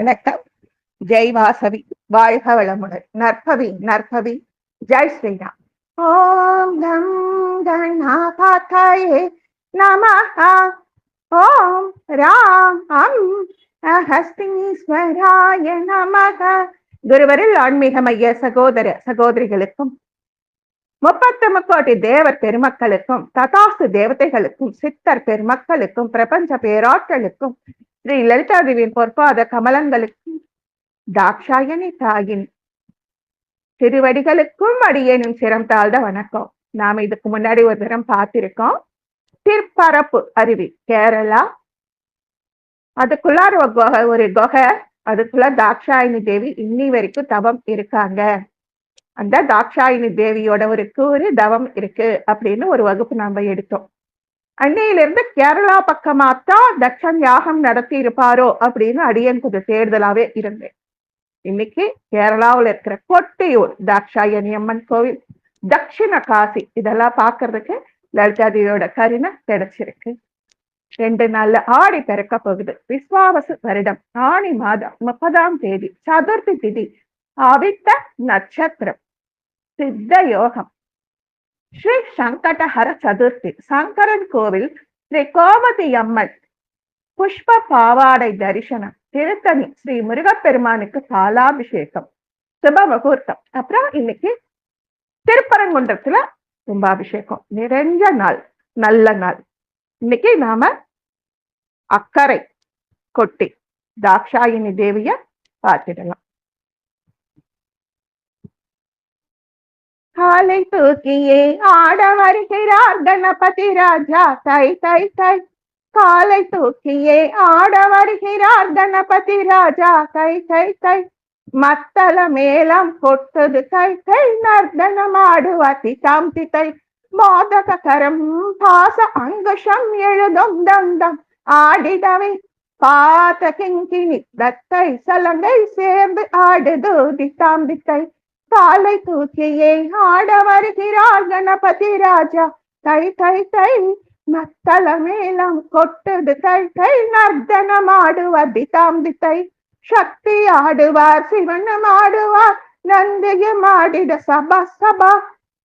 வணக்கம். ஜெய் வாசவி. வாழ்க வளமுடன். நற்பவி நற்பவி. ஜெய் ஸ்ரீராம். ஓம் கம் கணபதயே நமஹ. ஓம் ராம் ஹஸ்தீஸ்வராய நமக. குருவரில் ஆன்மீக மைய சகோதர சகோதரிகளுக்கும் 30 கோடி தேவர் பெருமக்களுக்கும் ததாசு தேவதைகளுக்கும் சித்தர் பெருமக்களுக்கும் பிரபஞ்ச பேராற்றலுக்கும் ஸ்ரீ லலிதாதேவியின் பொற்பாத கமலங்களுக்கும் தாக்ஷாயணி தாயின் திருவடிகளுக்கும் அடியேனும் சிரம் தாழ்ந்த வணக்கம். நாம இதுக்கு முன்னாடி ஒரு தரம் பார்த்திருக்கோம். திருப்பரப்பு அருவி, கேரளா. அதுக்குள்ளார ஒரு குகை, அதுக்குள்ள தாக்ஷாயணி தேவி இன்னி வரைக்கும் தவம் இருக்காங்க. அந்த தாக்ஷாயணி தேவியோட ஒரு கூறு தவம் இருக்கு அப்படின்னு ஒரு வகுப்பு நாம எடுத்தோம். அன்னையிலிருந்து கேரளா பக்கமாத்தான் தட்சன் யாகம் நடத்தி இருப்பாரோ அப்படின்னு அடியன் கொஞ்சம் தேடுதலாவே இருந்தேன். இன்னைக்கு கேரளாவில் இருக்கிற கொட்டியூர் தாக்ஷாயணி அம்மன் கோவில், தட்சிண காசி, இதெல்லாம் பார்க்கறதுக்கு லலிதாதேவியோட கருணை கிடைச்சிருக்கு. 2 நாள்ல ஆடி பிறக்க போகுது. விஸ்வாவசு வருடம் ஆணி மாதம் 30ஆம் தேதி, சதுர்த்தி திதி, அவிட்ட நட்சத்திரம், சித்த யோகம். ஸ்ரீ சங்கடஹர சதுர்த்தி. சங்கரன் கோவில் ஸ்ரீ கோமதி அம்மன் புஷ்ப பாவாடை தரிசனம். திருத்தணி ஸ்ரீ முருகப்பெருமானுக்கு பாலாபிஷேகம், சுப முகூர்த்தம். அப்புறம் இன்னைக்கு திருப்பரங்குன்றத்துல கும்பாபிஷேகம். நிறைஞ்ச நாள், நல்ல நாள். இன்னைக்கு நாம அக்கரை கொட்டி தாக்ஷாயணி தேவிய பார்த்திடலாம். காலை தூக்கியே ஆட வருகிறார் கணபதி ராஜா. தை தை தை. காலை தூக்கியே ஆட வருகிறார் கணபதி ராஜா. தை தை தை. மத்தள மேளம் கொட்டது கை கை. நர்தனம் ஆடுவதி தாம் தித்தை. மோதக கரம் பாச அங்குஷம் எழுதும் தந்தம் ஆடிடவை. பாத கிங்கினி தத்தை சலங்கை சேர்ந்து ஆடுது தித்தாம் தித்தை. காலை தூக்கியே ஆட வருகிறார் கணபதி ராஜா. தை தை தை. மத்தள மேளம் கொட்டது கை கை. நர்தனம் ஆடுவதி தாம் தித்தை. சக்தி ஆடுவார், சிவனும் ஆடுவார், நந்தியும் ஆடிட சபா சபா.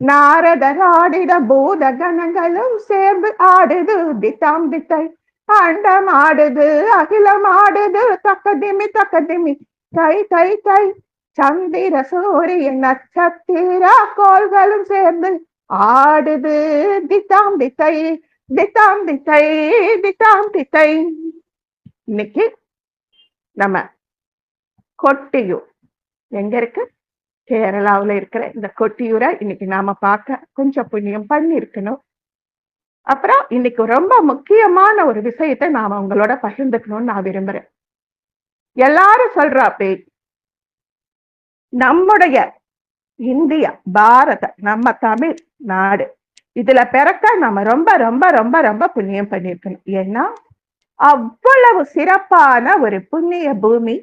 நாரதர் ஆடிட பூத கணங்களும் சேர்ந்து ஆடுது தித்தாம் தித்தை. அண்டம் ஆடுது, அகிலம் ஆடுது, தக்கதிமி தக்கதிமி. தை தை தை. சந்திர சூரிய நட்சத்திர கோள்களும் சேர்ந்து ஆடுது தித்தாம் தித்தை. தித்தாம் தித்தை, தித்தாம் தித்தை. இன்னைக்கு நம்ம கொட்டியூர் எங்க இருக்கு? கேரளாவுல இருக்கிற இந்த கொட்டியூரை இன்னைக்கு நாம பார்க்க கொஞ்சம் புண்ணியம் பண்ணி இருக்கணும். அப்புறம் இன்னைக்கு ரொம்ப முக்கியமான ஒரு விஷயத்தை நாம உங்களோட பகிர்ந்துக்கணும்னு நான் விரும்புறேன். எல்லாரும் சொல்றா பேய், நம்முடைய இந்தியா, பாரத, நம்ம தமிழ் நாடு, இதுல பிறக்க நம்ம ரொம்ப ரொம்ப ரொம்ப ரொம்ப புண்ணியம் பண்ணிருக்கணும். ஏன்னா அவ்வளவு சிறப்பான ஒரு புண்ணிய பூமி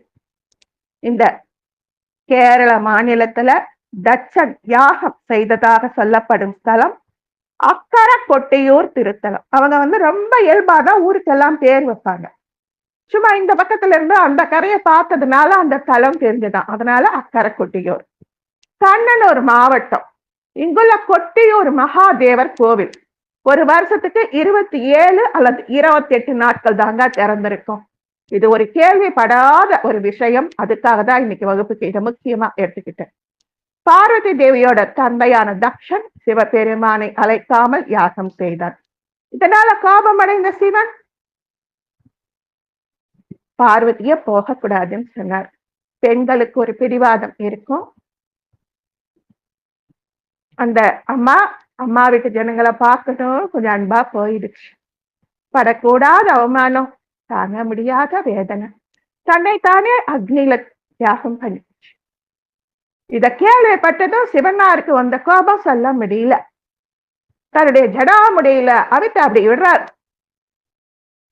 இந்த கேரள மாநிலத்துல தட்சன் யாகம் செய்ததாக சொல்லப்படும் ஸ்தலம் அக்கரை கொட்டியூர் திருத்தலம். அவங்க ரொம்ப இயல்பாதான் ஊருக்கெல்லாம் பேர் வைப்பாங்க. சும்மா இந்த பக்கத்துல இருந்து அந்த கரையை பார்த்ததுனால அந்த தலம் தெரிஞ்சுதான். அதனால அக்கரை கொட்டியூர். கண்ணனூர் மாவட்டம். இங்குள்ள கொட்டியூர் மகாதேவர் கோவில் ஒரு வருஷத்துக்கு 27 அல்லது 28 நாட்கள் தாங்க திறந்திருக்கும். இது ஒரு கேள்விப்படாத ஒரு விஷயம். அதுக்காக தான் இன்னைக்கு வகுப்புக்கு இதை முக்கியமா எடுத்துக்கிட்டேன். பார்வதி தேவியோட தந்தையான தக்ஷன் சிவபெருமானை அழைக்காமல் யாகம் செய்தார். இதனால கோபமடைந்த சிவன் பார்வதிய போகக்கூடாதுன்னு சொன்னார். பெண்களுக்கு ஒரு பிடிவாதம் இருக்கும். அந்த அம்மா வீட்டு ஜனங்களை பார்க்கணும், கொஞ்சம் அன்பா போயிடுச்சு. படக்கூடாத அவமானம், தாங்க முடியாத வேதனை, தன்னைத்தானே அக்னியில தியாகம் பண்ணிடுச்சு. இத கேள்விப்பட்டதும் சிவனாருக்கு வந்த கோபம் சொல்ல முடியல. தன்னுடைய ஜடா முடியல அவிட்டு அப்படி விடுறார்.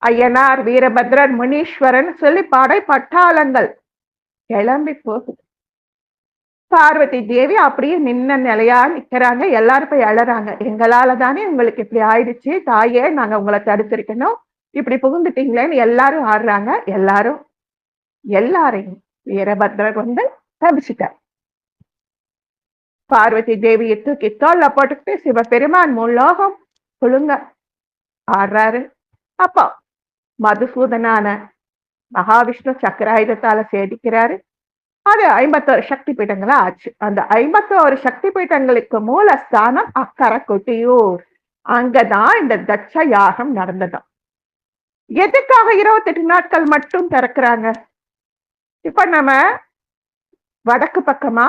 ஐயனார், வீரபத்ரன், முனீஸ்வரன் சொல்லி படை பட்டாளங்கள் கிளம்பி போகுது. பார்வதி தேவி அப்படியே நின்ன நிலையா நிக்கிறாங்க. எல்லாரும் போய் அழறாங்க. எங்களால தானே உங்களுக்கு இப்படி ஆயிடுச்சு தாயே, நாங்க உங்களை தடுத்திருக்கணும், இப்படி புகுந்துட்டீங்களேன்னு எல்லாரும் ஆடுறாங்க. எல்லாரும் எல்லாரையும் வீரபத்ரர் வந்து தவிச்சிட்டார். பார்வதி தேவியை தூக்கி தோல்ல போட்டுக்கிட்டு சிவபெருமான் முல்லோகம் குழுங்க ஆடுறாரு. அப்போ மதுசூதனான மகாவிஷ்ணு சக்கராயுதத்தால சேதிக்கிறாரு. அது 51 சக்தி பீடங்களா ஆச்சு. அந்த 51 சக்தி பீடங்களுக்கு மூல ஸ்தானம் அக்கரை கொட்டியூர். அங்கதான் இந்த தட்ச யாகம் நடந்ததாம். எதுக்காக 28 நாட்கள் மட்டும் திறக்கிறாங்க? இப்ப நம்ம வடக்கு பக்கமா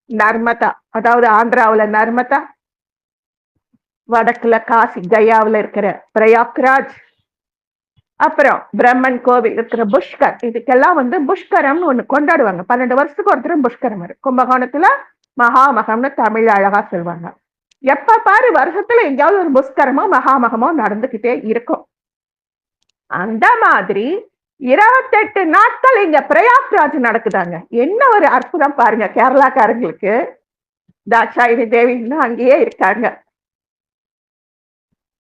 நர்மதா, அதாவது ஆந்திராவுல நர்மதா, வடக்குல காசி கயாவுல இருக்கிற பிரயாக்ராஜ், அப்புறம் பிரம்மன் கோவில் இருக்கிற புஷ்கர், இதுக்கெல்லாம் வந்து புஷ்கரம்னு ஒண்ணு கொண்டாடுவாங்க. 12 வருஷத்துக்கு ஒருத்தர் புஷ்கரம் வரும். கும்பகோணத்துல மகாமகம்னு தமிழ் அழகா சொல்லுவாங்க. எப்ப பாரு வருஷத்துல எங்கேயாவது ஒரு புஷ்கரமோ மகாமகமோ நடந்துகிட்டே இருக்கும். அந்த மாதிரி 28 நாட்கள் இங்க பிரயாக்ராஜ் நடக்குதாங்க. என்ன ஒரு அற்புதம் பாருங்க. கேரளாக்காரங்களுக்கு தாட்சாயினி தேவின்னு அங்கேயே இருக்காங்க.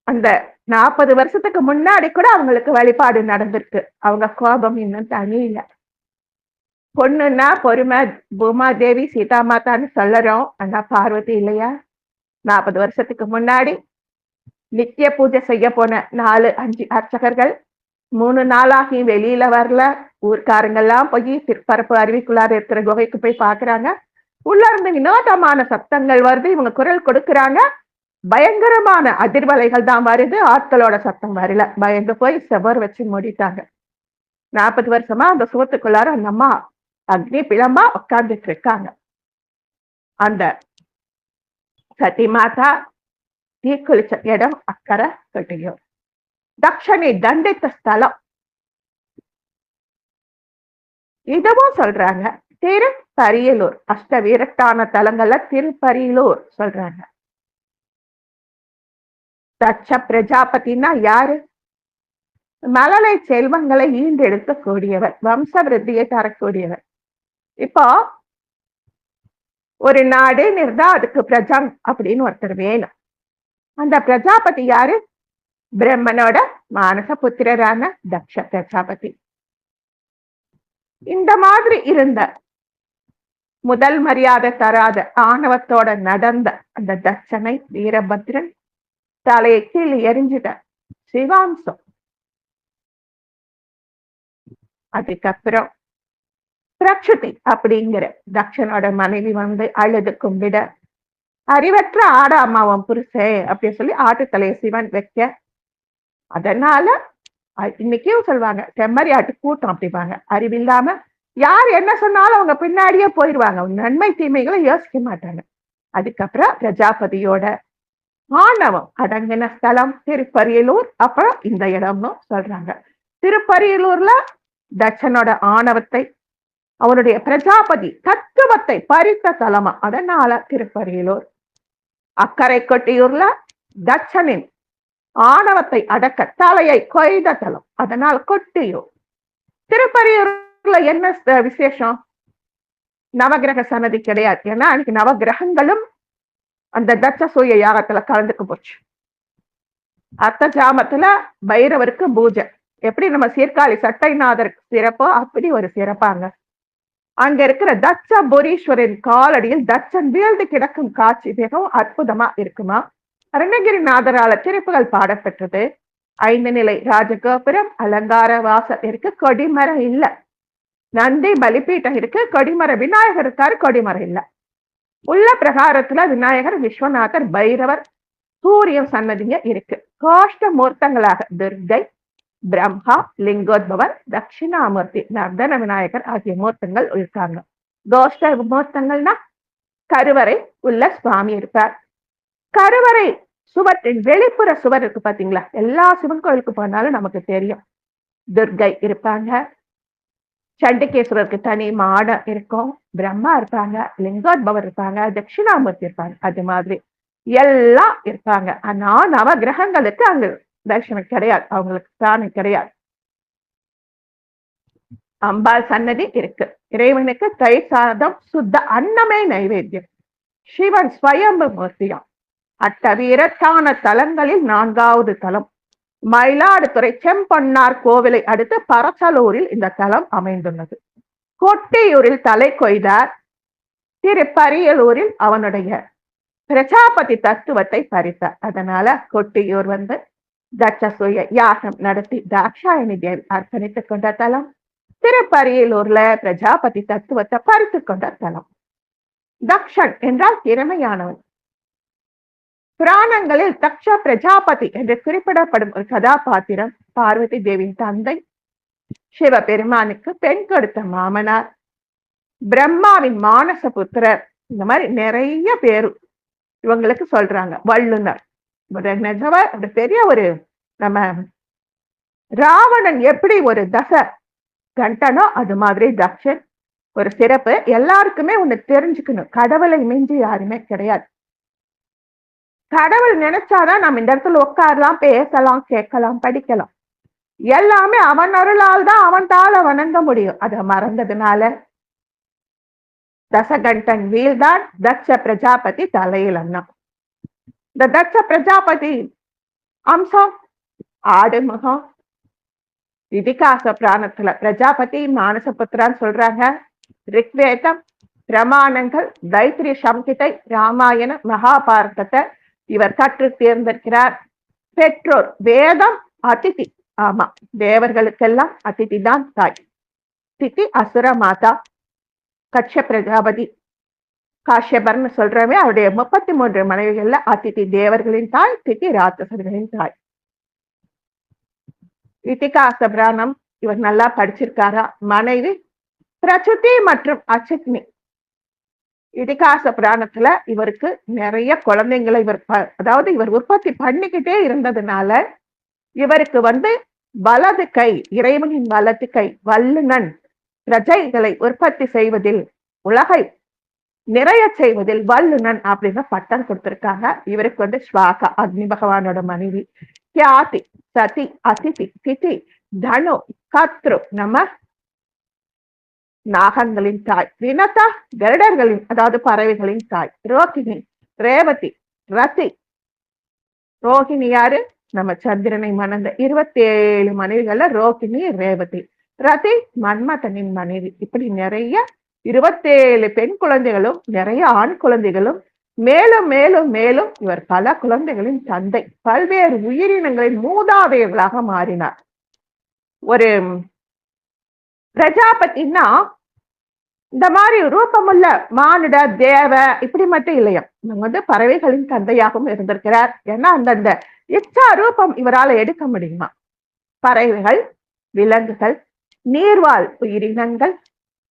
அந்த 40 வருஷத்துக்கு முன்னாடி கூட அவங்களுக்கு வழிபாடு நடந்திருக்கு. அவங்க கோபம் இன்னும் தனியில. பொண்ணுன்னா பொறுமை, பூமாதேவி சீதா மாதான்னு சொல்லறோம். ஆனா பார்வதி இல்லையா? 40 வருஷத்துக்கு முன்னாடி நித்திய பூஜை செய்ய போன 4-5 அர்ச்சகர்கள் 3 நாளாகி வெளியில வரல. ஊர்க்காரங்கெல்லாம் போய் திருப்பரப்பு அருவிக்குள்ளார இருக்கிற குகைக்கு போய் பாக்குறாங்க. உள்ள இருந்து வினோதமான சத்தங்கள் வருது. இவங்க குரல் கொடுக்குறாங்க. பயங்கரமான அதிர்வலைகள் தான் வருது. ஆட்களோட சத்தம் வரல. பயந்து போய் செவர் வச்சு மூடிட்டாங்க. 40 வருஷமா அந்த சுவத்துக்குள்ளார அந்த அம்மா அக்னி பிளம்பா உட்கார்ந்துட்டு இருக்காங்க. அந்த சதி மாதா தீக்குளிச்ச இடம் அக்கறை கொட்டியூர். தக்ஷனை தண்டித்த ஸ்தலம். இதுவும் சொல்றாங்க. திருப்பரியலூர். அஷ்டவீரட்டான தலங்கள்ல திருப்பரியலூர் சொல்றாங்க. தட்ச பிரஜாபதினா யாரு? மழலை செல்வங்களை ஈண்டெடுக்க கூடியவர், வம்ச விருத்தியை தரக்கூடியவர். இப்போ ஒரு நாடு இருந்தா அதுக்கு பிரஜம் அப்படின்னு ஒருத்தர் வேணும். அந்த பிரஜாபதி யாரு? பிரம்மனோட மானச புத்திரரான தக்ஷ பிரஜாபதி. இந்த மாதிரி இருந்த முதல் மரியாதை தராத ஆணவத்தோட நடந்த அந்த தட்சனை வீரபத்ரன் தலையை கீழே எரிஞ்சிட்ட சிவாம்சம். அதுக்கப்புறம் பிரக்ஷுதி அப்படிங்கிற தக்ஷனோட மனைவி வந்து அழுது கும்பிட, அறிவற்ற ஆட அம்மாவன் புருஷே அப்படின்னு சொல்லி ஆட்டு தலையை சிவன் வைக்க, அதனால இன்னைக்கும் சொல்லுவாங்க செம்மறி ஆட்டு கூட்டம் அப்படிப்பாங்க. அறிவில்லாம யார் என்ன சொன்னாலும் அவங்க பின்னாடியே போயிடுவாங்க. நன்மை தீமைகளை யோசிக்க மாட்டாங்க. அதுக்கப்புறம் பிரஜாபதியோட ஆணவம் அடங்கின ஸ்தலம் திருப்பரியலூர். அப்புறம் இந்த இடம்னு சொல்றாங்க. திருப்பரியலூர்ல தட்சனோட ஆணவத்தை, அவருடைய பிரஜாபதி தத்துவத்தை பறித்த தலமா, அதனால திருப்பரியலூர். அக்கரை கொட்டியூர்ல தட்சனின் ஆணவத்தை அடக்க தலையை கொய்த தலம், அதனால் கொட்டியூர். திருப்பரியூர்ல என்ன விசேஷம்? நவகிரக சன்னதி கிடையாது. ஏன்னா அன்னைக்கு நவகிரகங்களும் அந்த தட்ச சூய யாகத்துல கலந்துக்கு போச்சு. அர்த்த ஜாமத்துல பைரவருக்கு பூஜை. எப்படி நம்ம சீர்காழி சட்டைநாதருக்கு சிறப்போ அப்படி ஒரு சிறப்பாங்க. அங்க இருக்கிற தட்ச புரீஸ்வரின் காலடியில் தட்சன் வீழ்ந்து கிடக்கும் காட்சி மிகவும் அற்புதமா இருக்குமா. அருணகிரிநாதரால திருப்புகள் பாடப்பெற்றது. 5 நிலை ராஜகோபுரம், அலங்கார வாசல் இருக்கு. கொடிமரம் இல்ல. நந்தி பலிபீட்டம் இருக்கு. கொடிமரம் விநாயகர் இருக்காரு, கொடிமரம் இல்ல. உள்ள பிரகாரத்துல விநாயகர், விஸ்வநாதர், பைரவர், சூரியன் சன்னதிங்க இருக்கு. கோஷ்ட மூர்த்தங்களாக துர்கை, பிரம்மா, லிங்கோத்பவர், தட்சிணாமூர்த்தி, நர்தன விநாயகர் ஆகிய மூர்த்தங்கள் இருக்காங்க. கோஷ்ட மூர்த்தங்கள்னா கருவறை உள்ள சுவாமி இருப்பார். கருவறை சுவற்றின் வெளிப்புற சுவர் இருக்கு பாத்தீங்களா? எல்லா சிவன் கோயிலுக்கு போனாலும் நமக்கு தெரியும். துர்கை இருப்பாங்க, சண்டிகேஸ்வரருக்கு தனி மாடம் இருக்கும், பிரம்மா இருப்பாங்க, லிங்கோத்பவர் இருப்பாங்க, தட்சிணாமூர்த்தி இருப்பாங்க. அது மாதிரி எல்லாம் இருப்பாங்க. ஆனா நவ கிரகங்களுக்கு அங்க தரிசனம் கிடையாது, அவங்களுக்கு ஸ்தானம் கிடையாது. அம்பாள் சன்னதி இருக்கு. இறைவனுக்கு தயிர் சாதம் சுத்த அன்னமே நைவேத்தியம். சிவன் ஸ்வயம்பு மூர்த்தியம். அட்டவீரத்தான தலங்களில் 4வது தலம். மயிலாடுதுறை செம்பொன்னார் கோவிலை அடுத்து பரசலூரில் இந்த தலம் அமைந்துள்ளது. கொட்டியூரில் தலை கொய்தார். திருப்பரியலூரில் அவனுடைய பிரஜாபதி தத்துவத்தை பறித்தார். அதனால கொட்டியூர் தட்சசூய யாகம் நடத்தி தாட்சாயணி தேவி அர்ப்பணித்துக் கொண்ட தலம். திருப்பரியலூர்ல பிரஜாபதி தத்துவத்தை பறித்து கொண்ட தலம். தக்ஷன் என்றால் திறமையானவன். புராணங்களில் தக்ஷ பிரஜாபதி என்று குறிப்பிடப்படும் ஒரு கதாபாத்திரம் பார்வதி தேவியின் தந்தை, சிவபெருமானுக்கு பெண் கொடுத்த மாமனார், பிரம்மாவின் மானச புத்திரர். இந்த மாதிரி நிறைய பேரு இவங்களுக்கு சொல்றாங்க. வல்லுனர் பெரிய ஒரு நம்ம ராவணன் எப்படி ஒரு தச கண்டனோ அது மாதிரி தக்ஷன் ஒரு சிறப்பு. எல்லாருக்குமே ஒண்ணு தெரிஞ்சுக்கணும், கடவுளை மிஞ்சி யாருமே கிடையாது. கடவுள் நினைச்சாதான் நம்ம இந்த இடத்துல உட்காரலாம், பேசலாம், கேட்கலாம், படிக்கலாம். எல்லாமே அவன் அருளால் தான் அவன் தாள வணங்க முடியும். அதை மறந்ததுனால தசகண்டன் வீழ்தான் தட்ச பிரஜாபதி தலையில் அண்ணம். இந்த தட்ச பிரஜாபதி அம்சம் ஆடு முகம். இதிகாச புராணத்துல பிரஜாபதி மானசபுத்திரான்னு சொல்றாங்க. ரிக்வேதம், பிரமாணங்கள், தைத்திரிய சம்ஹிதை, ராமாயண, மகாபாரதத்தை இவர் கற்று தேர்ந்திருக்கிறார். பெற்றோர் வேதம், அதிதி. ஆமா, தேவர்களுக்கெல்லாம் அதிதி தான் தாய். திதி அசுர மாதா. கட்ச பிரஜாபதி காஷ்யபர்னு சொல்றவே அவருடைய 33 மனைவிகள்ல அதிதி தேவர்களின் தாய், திதி ராட்சசர்களின் தாய். இதிகாச புராணம் இவர் நல்லா படிச்சிருக்காரா. மனைவி பிரசுதி மற்றும் அச்சிக்னி. இதிகாச புராணத்துல இவருக்கு நிறைய குழந்தைங்களை அதாவது இவர் உற்பத்தி பண்ணிக்கிட்டே இருந்ததுனால இவருக்கு வலது கை, இறைவனின் வலது கை, வல்லுனன். பிரஜைகளை உற்பத்தி செய்வதில், உலகை நிறைய செய்வதில் வல்லுனன் அப்படின்னு பட்டம் கொடுத்திருக்காங்க. இவருக்கு ஸ்வாகா அக்னி பகவானோட மனைவி, கியாதி, சதி, அதிதி, திதி, தனு, கத்ரு நம்ம நாகங்களின் தாய், வினதா கருடர்களின் அதாவது பறவைகளின் தாய், ரோகிணி, ரேவதி, ரதி. ரோகிணி யாரு? நம்ம சந்திரனை மணந்த 27 மனைவிகள்ல ரோகிணி, ரேவதி. ரதி மன்மதனின் மனைவி. இப்படி நிறைய 27 பெண் குழந்தைகளும் நிறைய ஆண் குழந்தைகளும், மேலும் மேலும் மேலும் இவர் பல குழந்தைகளின் தந்தை, பல்வேறு உயிரினங்களின் மூதாதையர்களாக மாறினார். ஒரு பிரஜாபதினா இந்த மாதிரி ரூபமுள்ள மானுட தேவ இப்படி மட்டும் இல்லையா, பறவைகளின் தந்தையாகவும் இருந்திருக்கிறார். ஏன்னா அந்தந்த இச்சா ரூபம் இவரால் எடுக்க முடியுமா. பறவைகள், விலங்குகள், நீர்வாழ் உயிரினங்கள்,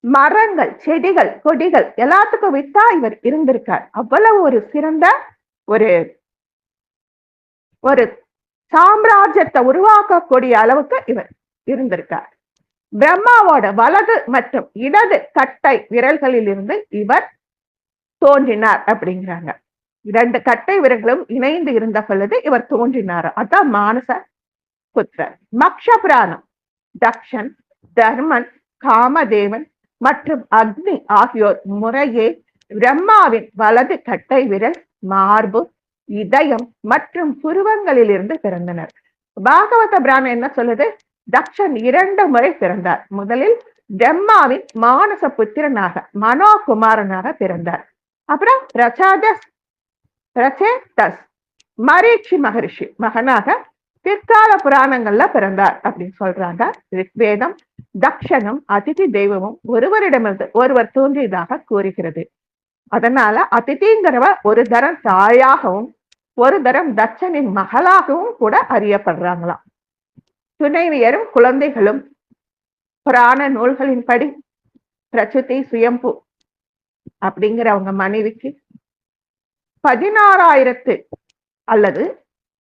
மரங்கள், செடிகள், கொடிகள் எல்லாத்துக்கும் வித்தா இவர் இருந்திருக்கார். அவ்வளவு ஒரு சிறந்த ஒரு ஒரு சாம்ராஜ்யத்தை உருவாக்கக்கூடிய அளவுக்கு இவர் இருந்திருக்கார். பிரம்மாவோட வலது மற்றும் இடது கட்டை விரல்களில் இருந்து இவர் தோன்றினார் அப்படிங்கிறாங்க. 2 கட்டை விரல்களும் இணைந்து இருந்த பொழுது இவர் தோன்றினார். அதான் மானச புத்திரர். மக்ஷ புராணம் தக்ஷன், தர்மன், காமதேவன் மற்றும் அக்னி ஆகியோர் முறையே பிரம்மாவின் வலது கட்டை விரல், மார்பு, இதயம் மற்றும் புருவங்களில் இருந்து பிறந்தனர். பாகவத புராணம் என்ன சொல்லுது? தக்ஷன் 2 முறை பிறந்தார். முதலில் பிரம்மாவின் மானச புத்திரனாக, மனோகுமாரனாக பிறந்தார். அப்புறம் பிரச்சேதஸ் மரீச்சி மகரிஷி மகனாக பிற்கால புராணங்கள்ல பிறந்தார் அப்படின்னு சொல்றாங்க. ரிக்வேதம் தக்ஷனும் அதிதி தெய்வமும் ஒருவரிடமிருந்து ஒருவர் தோன்றியதாக கூறுகிறது. அதனால அதிதிங்கிறவ ஒரு தரம் தாயாகவும் ஒரு தரம் தட்சனின் மகளாகவும் கூட அறியப்படுறாங்களாம். துணைவியரும் குழந்தைகளும் புராண நூல்களின்படி பிரசுதி சுயம்பு அப்படிங்கிற அவங்க மனைவிக்கு 16,000 அல்லது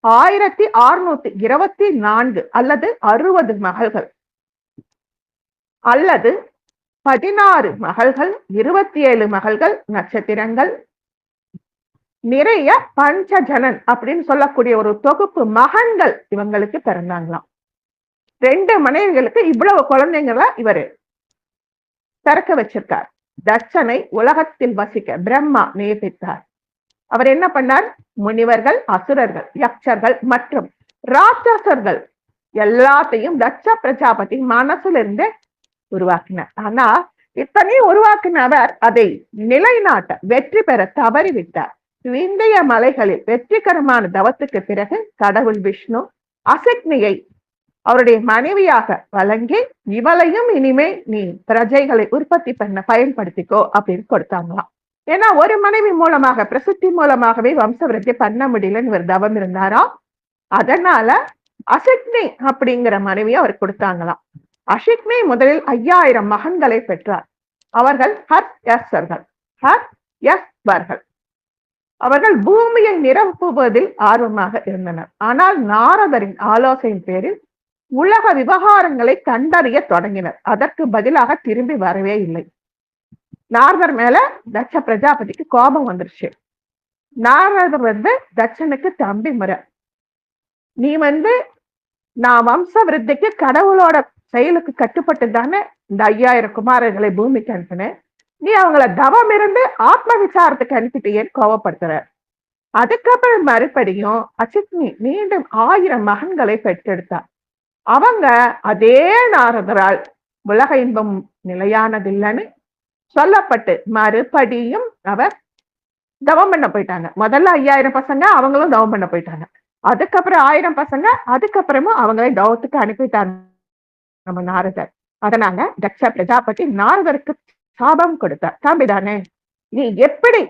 1624 அல்லது 60 மகள்கள் அல்லது 16 மகள்கள், 27 மகள்கள், நட்சத்திரங்கள், நிறைய பஞ்சஜனன் அப்படின்னு சொல்லக்கூடிய ஒரு தொகுப்பு மகன்கள் இவங்களுக்கு பிறந்தாங்களாம். 2 மனைவிகளுக்கு இவ்வளவு குழந்தைங்கள இவரு பிறக்க வச்சிருக்கார். தட்சனை உலகத்தில் வசிக்க பிரம்மா நியமித்தார். அவர் என்ன பண்ணார்? முனிவர்கள், அசுரர்கள், யக்ஷர்கள் மற்றும் ராட்சசர்கள் எல்லாத்தையும் தட்ச பிரஜாபதி மனசுல இருந்து உருவாக்கினார். ஆனா இத்தனையும் உருவாக்கினவர் அதை நிலைநாட்ட வெற்றி பெற தவறிவிட்டார். இந்திய மலைகளில் வெற்றிகரமான தவத்துக்கு பிறகு கடவுள் விஷ்ணு அசிக்னியை அவருடைய மனைவியாக வழங்கி, இவளையும் இனிமே நீ பிரஜைகளை உற்பத்தி பண்ண பயன்படுத்திக்கோ அப்படின்னு கொடுத்தாங்களாம். ஏன்னா ஒரு மனைவி மூலமாக பிரசித்தி மூலமாகவே வம்சவிருத்தி பண்ண முடியலன்னு ஒரு தவம் இருந்தாரா. அதனால அசிக்னி அப்படிங்கிற மனைவியை அவர் கொடுத்தாங்களாம். அசிக்னி முதலில் 5000 மகன்களை பெற்றார். அவர்கள் அவர்கள் பூமியை நிரப்புவதில் ஆர்வமாக இருந்தனர். ஆனால் நாரதரின் ஆலோசனையின் பேரில் உலக விவகாரங்களை கண்டறிய தொடங்கினர். அதற்கு பதிலாக திரும்பி வரவே இல்லை. நாரதர் மேல தட்ச பிரஜாபதிக்கு கோபம் வந்துருச்சு. நாரதர் தட்சனுக்கு தம்பி முறை, நீ நான் வம்ச விருத்திக்கு கடவுளோட செயலுக்கு கட்டுப்பட்டு தானே இந்த 5000 குமாரர்களை பூமிக்கு அனுப்பினேன். நீ அவங்கள தவம் இருந்து ஆத்ம விசாரத்துக்கு அனுப்பிட்டேன்னு கோவப்படுத்துற. அதுக்கப்புறம் மறுபடியும் அசிக்னி மீண்டும் 1000 மகன்களை பெற்றெடுத்தார். அவங்க அதே நாரதரால் உலக இன்பம் நிலையானதில்லைன்னு சொல்லப்பட்டு மறுபடியும் அவர் தவம் பண்ண போயிட்டாங்க. முதல்ல 5000 பசங்க, அவங்களும் தவம் பண்ண போயிட்டாங்க. அதுக்கப்புறம் 1000 பசங்க, அதுக்கப்புறமும் அவங்களை தவத்துக்கு அனுப்பிட்டாங்க நம்ம நாரதர். அதனால தட்ச பிரஜாபதி நாரதருக்கு சாபம் கொடுத்தார். தம்பிதானே, நீ எப்படி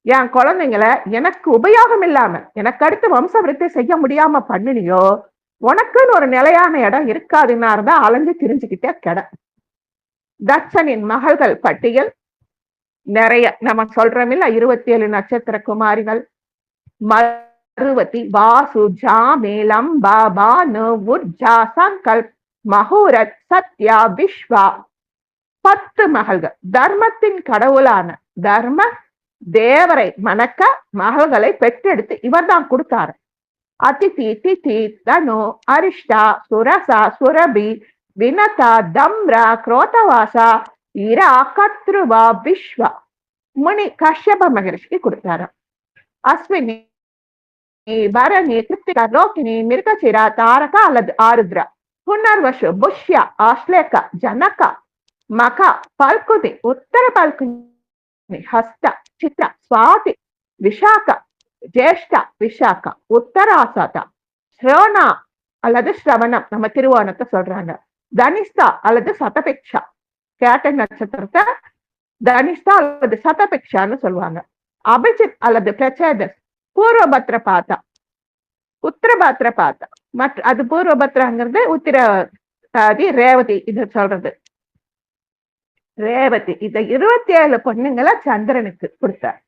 என் குழந்தைங்களை எனக்கு உபயோகம் இல்லாம எனக்கு அடுத்து வம்ச விருத்தி செய்ய முடியாம பண்ணினியோ, உனக்குன்னு ஒரு நிலையான இடம் இருக்காதுன்னா இருந்தா அலைஞ்சு திரிஞ்சுக்கிட்டே கெட. தட்சனின் மகள்கள் பட்டியல் நிறைய நம்ம சொல்றோமில்ல, 27 நட்சத்திர குமாரிகள். மருவதி, வாசு, ஜாமேலம், பாபா, நுவுட், ஜாசங்கல், மகூரத், சத்யா, விஸ்வா, 10 மகள்கள். தர்மத்தின் கடவுளான தர்ம தேவரை மணக்க மகள்களை பெற்றெடுத்து இவர் தான் கொடுத்தாரு. அதிதி, திதி, தனு, அரிஷ்டா, சுரசா, சுரபி, வினதா, தம்ரா, குரோதவாசா, இரா, கத்ருவா, விஸ்வா முனி கஷ்யப மகரிஷிக்கு கொடுத்தாரு. அஸ்வினி, பரணி, கிருத்திகா, ரோகிணி, மிருகசிரா, தாரகா அல்லது ஆருத்ரா, புனர்வசு, புஷ்யா, ஆஸ்லேகா, ஜனகா, மகா, பல்குதி, உத்தர பல்குனி, ஹஸ்தா, சித்ரா, சுவாதி, விஷாகா, ஜேஷ்டா, விஷாகா, உத்தராசாதா, ஸ்ரோனா அல்லது ஸ்ரவணம், நம்ம திருவோணத்தை சொல்றாங்க. தனிஷ்டா அல்லது சதபிக்ஷா, கேட்ட நட்சத்திரத்தை தனிஷ்டா அல்லது சதபிக்ஷான்னு சொல்லுவாங்க. அபிஜித் அல்லது பிரச்சேதஸ், பூர்வபத்ர பாத்தா, உத்தரபாத்திர பாத்தா, அது பூர்வபத்ராங்கிறது உத்திரதி, ரேவதி இது சொல்றது ரேவதி. இத 27 பொண்ணுங்களை சந்திரனுக்கு கொடுத்தார்.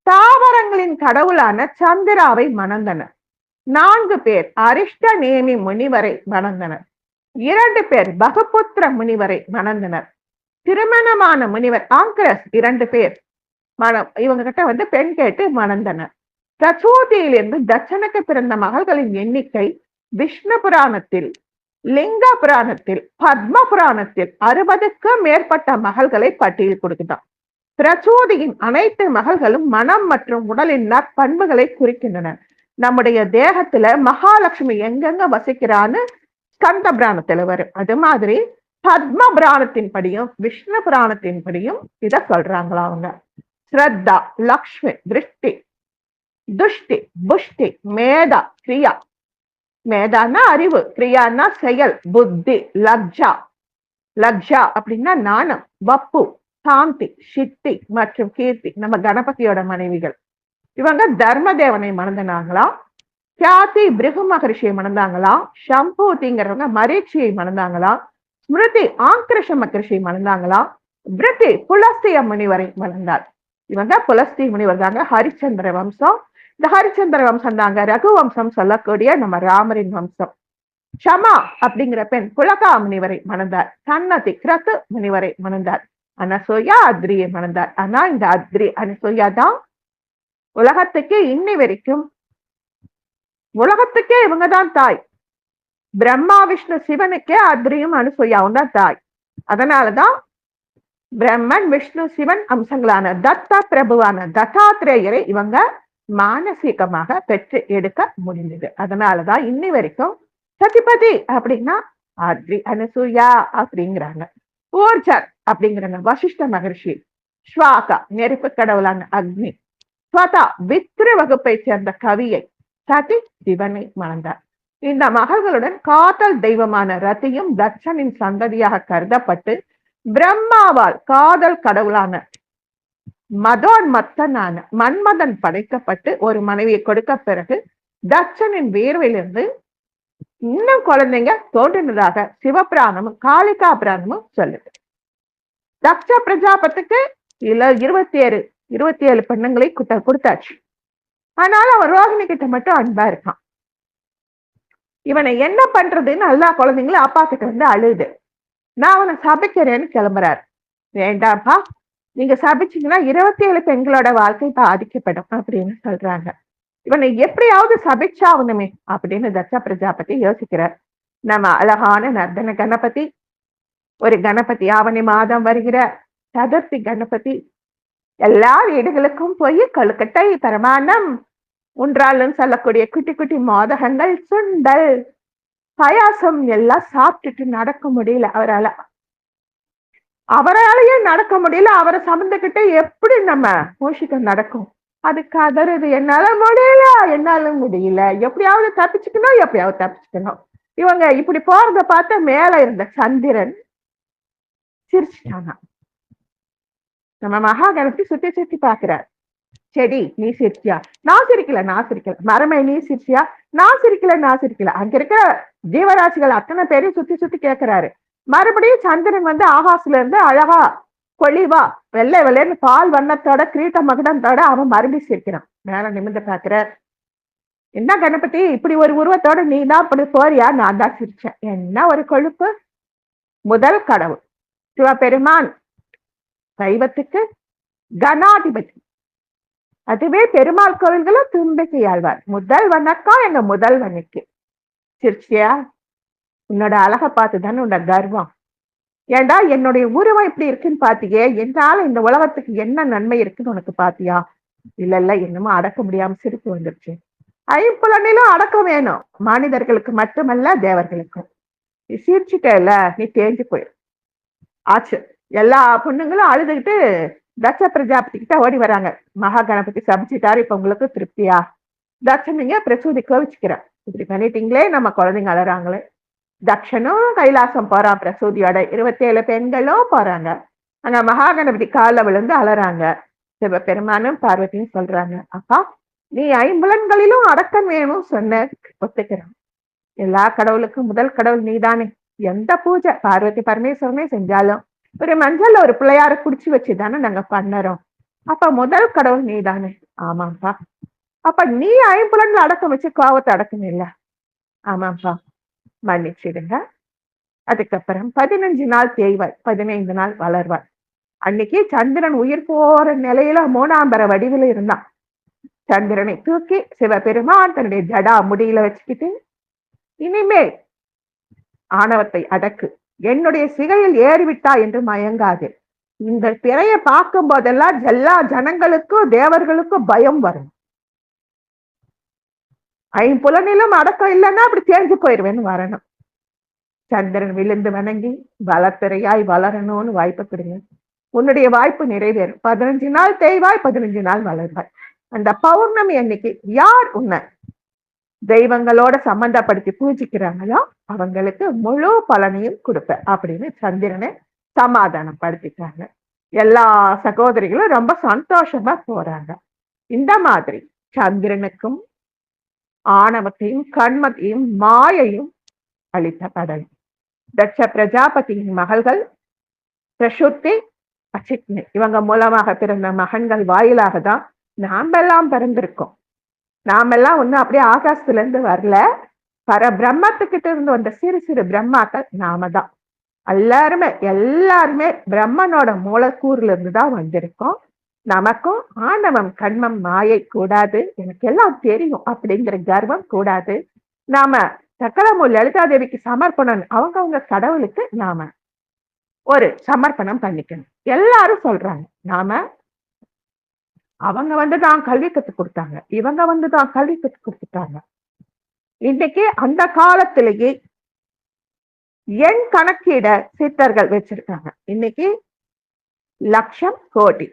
தாவரங்களின் கடவுளான சந்திராவை மணந்தனர். 4 பேர் அரிஷ்ட நேமி முனிவரை மணந்தனர். 2 பேர் பகபுத்திர முனிவரை மணந்தனர். திருமணமான முனிவர் ஆங்கரஸ் 2 பேர் இவங்க கிட்ட பெண் கேட்டு மணந்தனர். பிரச்சோதியிலிருந்து தட்சனுக்கு பிறந்த மகள்களின் எண்ணிக்கை விஷ்ணு புராணத்தில், லிங்க புராணத்தில், பத்ம புராணத்தில் 60க்கும் மேற்பட்ட மகள்களை பட்டியல் கொடுக்கிறார். பிரச்சோதியின் அனைத்து மகள்களும் மனம் மற்றும் உடலின் நற்பண்புகளை குறிக்கின்றன. நம்முடைய தேகத்துல மகாலட்சுமி எங்கெங்க வசிக்கிறான்னு ஸ்கந்த புராணத்துல வரும். அது மாதிரி பத்ம புராணத்தின் படியும் விஷ்ணு புராணத்தின் படியும் இத சொல்றாங்களா அவங்க. ஸ்ரத்தா, லக்ஷ்மி, திருஷ்டி, துஷ்டி, புஷ்டி, மேதா, கிரியா. மேதான்னா அறிவு, கிரியான்னா செயல், புத்தி, லக்ஜா. லக்ஜா அப்படின்னா நாணம், வப்பு, சாந்தி, சித்தி மற்றும் கீர்த்தி நம்ம கணபதியோட மனைவிகள். இவங்க தர்மதேவனை மணந்தாங்களா. கியாதி பிருகு மகரிஷியை மணந்தாங்களா. சம்பூதிங்கிறவங்க மரீட்சியை மணந்தாங்களா. ஸ்மிருதி ஆங்கிருஷ மகரிஷியை மணந்தாங்களா. பிரித்தி புலஸ்திய முனிவரை மணந்தார். இவங்க புலஸ்தி முனிவர் தாங்க ஹரிச்சந்திர வம்சம். இந்த ஹரிச்சந்திர வம்சம் தாங்க ரகு வம்சம் சொல்லக்கூடிய நம்ம ராமரின் வம்சம். ஷமா அப்படிங்கிற பெண் புலகா முனிவரை மணந்தார். சன்னதி கிரத்து முனிவரை மணந்தார். அனசூயா அத்ரியை மணந்தார். ஆனா இந்த அத்ரி அனசூயா தான் உலகத்துக்கே இன்னி வரைக்கும் உலகத்துக்கே இவங்கதான் தாய். பிரம்மா விஷ்ணு சிவனுக்கே அத்ரியும் அனுசூயாவும் தான் தாய். அதனாலதான் பிரம்மன் விஷ்ணு சிவன் அம்சங்களான தத்த பிரபுவான தத்தாத்திரேயரை இவங்க மானசீகமாக பெற்று எடுக்க முடிந்தது. அதனாலதான் இன்னி வரைக்கும் சதிபதி அப்படின்னா ஆத்ரி அனசூயா அப்படிங்கிறாங்க. ஊர்ஜர் அப்படிங்கிறாங்க வசிஷ்ட மகர்ஷி, ஸ்வாகா நெருப்பு கடவுளான அக்னி, ஸ்வதா வித்ரு வகுப்பை சேர்ந்த கவியை, சதி சிவனை மணந்தார். இந்த மகள்களுடன் காதல் தெய்வமான ரதியும் தட்சனின் சந்ததியாக கருதப்பட்டு பிரம்மாவால் காதல் கடவுளான மதோன்மத்தனான மன்மதன் படைக்கப்பட்டு ஒரு மனைவியை கொடுக்க பிறகு தட்சனின் வேர்வையிலிருந்து இன்னும் குழந்தைங்க தோன்றினதாக சிவபிராணமும் காளிகா பிராணமும் சொல்லுது. தக்ஷ பிரஜாபத்துக்கு 27 பெண்ணுங்களை கொடுத்தாச்சு. ஆனாலும் அவன் ரோகிணி கிட்ட மட்டும் அன்பா இருக்கான். இவனை என்ன பண்றதுன்னு எல்லா குழந்தைங்களும் அப்பா கிட்ட வந்து அழுது, நான் அவனை சபிக்கிறேன்னு கிளம்புறாரு. வேண்டாம்ப்பா, நீங்க சபிச்சீங்கன்னா 27 பெண்களோட வாழ்க்கை பாதிக்கப்படும் அப்படின்னு சொல்றாங்க. இவனை எப்படியாவது சபிச்சாகணுமே அப்படின்னு தட்ச பிரஜாபதி யோசிக்கிறார். நம்ம அழகான நர்தன கணபதி, ஒரு கணபதி ஆவணி மாதம் வருகிற சதுர்த்தி கணபதி எல்லா வீடுகளுக்கும் போய் கழுக்கட்டை பரமானம் உன்றாலும் சொல்லக்கூடிய குட்டி குட்டி மோதகங்கள் சுண்டல் பாயாசம் எல்லாம் சாப்பிட்டுட்டு நடக்க முடியல அவராலேயே நடக்க முடியல. அவரை சமந்துக்கிட்டு எப்படி நம்ம மூஷிக்கம் நடக்கும்? அது கதறுது, என்னால முடியல, எப்படியாவது தப்பிச்சுக்கணும். இவங்க இப்படி போறத பார்த்து மேல இருந்த சந்திரன் சிரிச்சிட்டானா. நம்ம மகா கணபதி சுத்தி சுத்தி பாக்குறார். செடி நீ சிரிச்சியா? நான் சிரிக்கல. மரமே நீ சிரிச்சியா? நான் சிரிக்கல. அங்க இருக்கிற ஜீவராசிகள் அத்தனை பேரையும் சுத்தி சுத்தி கேட்கிறாரு. மறுபடியும் சந்திரன் வந்து ஆகாசுல இருந்து அழகா பொழிவா வெள்ளை வெள்ளைன்னு பால் வண்ணத்தோட கிரீட்ட மகுடத்தோட அவன் மறுபடியும் சிரிக்கிறான். மேல நிமிர்ந்து பாக்குறார். என்ன கணபதி, இப்படி ஒரு உருவத்தோட நீ தான் அப்படி போறியா? நான் தான் சிரிச்சேன். என்ன ஒரு கொழுப்பு! முதல் கடவுள் சிவபெருமான் சைவத்துக்கு கணாதிபதி. அதுவே பெருமாள் கோவில்களும் தும்பிக்கை ஆழ்வார். முதல் வணக்கம் எங்க முதல்வனுக்கு. சிரிச்சியா? உன்னோட அழகை பார்த்துதானே உன்னோட கர்வம். ஏண்டா என்னுடைய உருவம் இப்படி இருக்குன்னு பாத்தியே, என்னால இந்த உலகத்துக்கு என்ன நன்மை இருக்குன்னு உனக்கு பாத்தியா? இல்ல என்னமோ அடக்க முடியாம சிரிப்பு வந்துருச்சு. ஐம்புலனிலும் அடக்கம் வேணும், மனிதர்களுக்கு மட்டுமல்ல தேவர்களுக்கும். நீ சிரிச்சுட்டல, நீ தேஞ்சு போயிரு. ஆச்சு. எல்லா பொண்ணுங்களும் அழுதுகிட்டு தட்ச பிரஜாபதி கிட்ட ஓடி வராங்க. மகா கணபதி சபிச்சுட்டாரு, இப்ப உங்களுக்கு திருப்தியா? தட்சனிங்க பிரசூதி கோவிச்சுக்கிறார். இப்படி பண்ணிட்டீங்களே, நம்ம குழந்தைங்க அழறாங்களே. தட்சனும் கைலாசம் போறான் பிரசூதியோட. 27 பெண்களும் போறாங்க. அங்க மகா கணபதி கால விழுந்து அழறாங்க. சிவபெருமானும் பார்வதியும் சொல்றாங்க, அப்பா நீ ஐம்புலன்களிலும் அடக்கம் வேணும் சொன்ன, ஒத்துக்கிறான். எல்லா கடவுளுக்கும் முதல் கடவுள் நீதானே. எந்த பூஜை பார்வதி பரமேஸ்வரனே செஞ்சாலும் ஒரு மஞ்சள்ல ஒரு பிள்ளையார குடிச்சு வச்சுதானே நாங்க பண்ணறோம். அப்ப முதல் கடவுள் நீதானே. ஆமாப்பா. அப்ப நீ ஐம்புலன்ல அடக்கம் வச்சு கோவத்தை அடக்கம் இல்ல. ஆமாப்பா, மன்னிச்சிடுங்க. அதுக்கப்புறம் 15 நாள் தேய்வாய், 15 நாள் வளர்வாய். அன்னைக்கு சந்திரன் உயிர் போற நிலையில மோனாம்பர வடிவில் இருந்தான். சந்திரனை தூக்கி சிவபெருமான் தன்னுடைய ஜடா முடியில வச்சுக்கிட்டு, இனிமேல் ஆணவத்தை அடக்கு, என்னுடைய சிகையில் ஏறிவிட்டா என்று மயங்காது. இந்த பிறைய பார்க்கும் போதெல்லாம் எல்லா ஜனங்களுக்கும் தேவர்களுக்கும் பயம் வரும். ஐம்புலனிலும் அடக்கம் இல்லைன்னா அப்படி தேர்ந்து போயிருவேன்னு வரணும். சந்திரன் விழுந்து வணங்கி வளர்த்திரையாய் வளரணும்னு வாய்ப்பு கொடுங்க. உன்னுடைய வாய்ப்பு நிறைவேறும். 15 நாள் தேய்வாய், 15 நாள் வளர்வாய். அந்த பௌர்ணமி அன்னைக்கு யார் உன்னை தெய்வங்களோட சம்பந்தப்படுத்தி பூஜிக்கிறாங்களோ அவங்களுக்கு முழு பலனையும் கொடுப்ப அப்படின்னு சந்திரனை சமாதானம் படுத்திட்டாங்க. எல்லா சகோதரிகளும் ரொம்ப சந்தோஷமா போறாங்க. இந்த மாதிரி சந்திரனுக்கும் ஆணவத்தையும் கண்மத்தையும் மாயையும் அளித்த கடல் தட்ச பிரஜாபதியின் மகள்கள் பிரசுத்தி, அச்சிக்னி. இவங்க மூலமாக பிறந்த மகன்கள் வாயிலாக தான் நாமெல்லாம் பிறந்திருக்கோம். நாமெல்லாம் ஒன்னும் அப்படியே ஆகாசத்துல இருந்து வரல. பிரம்மத்துக்கிட்ட இருந்து வந்த சிறு சிறு பிரம்மாக்கள் நாம தான். எல்லாருமே பிரம்மனோட மூலக்கூறுல இருந்து தான் வந்திருக்கோம். நமக்கும் ஆணவம் கண்மம் மாயை கூடாது, எனக்கு எல்லாம் தெரியும் அப்படிங்கிற கர்வம் கூடாது. நாம சக்கரமு லலிதாதேவிக்கு சமர்ப்பணம், அவங்க கடவுளுக்கு நாம ஒரு சமர்ப்பணம் பண்ணிக்கணும். எல்லாரும் சொல்றாங்க நாம அவங்க வந்துதான் கல்வி கற்றுக் கொடுத்தாங்க, இவங்க வந்துதான் கல்வி கற்றுக் கொடுத்துட்டாங்க. இன்னைக்கு அந்த காலத்திலேயே எண் கணக்கீட சித்தர்கள் வச்சிருக்காங்க. இன்னைக்கு லட்சம், கோடி,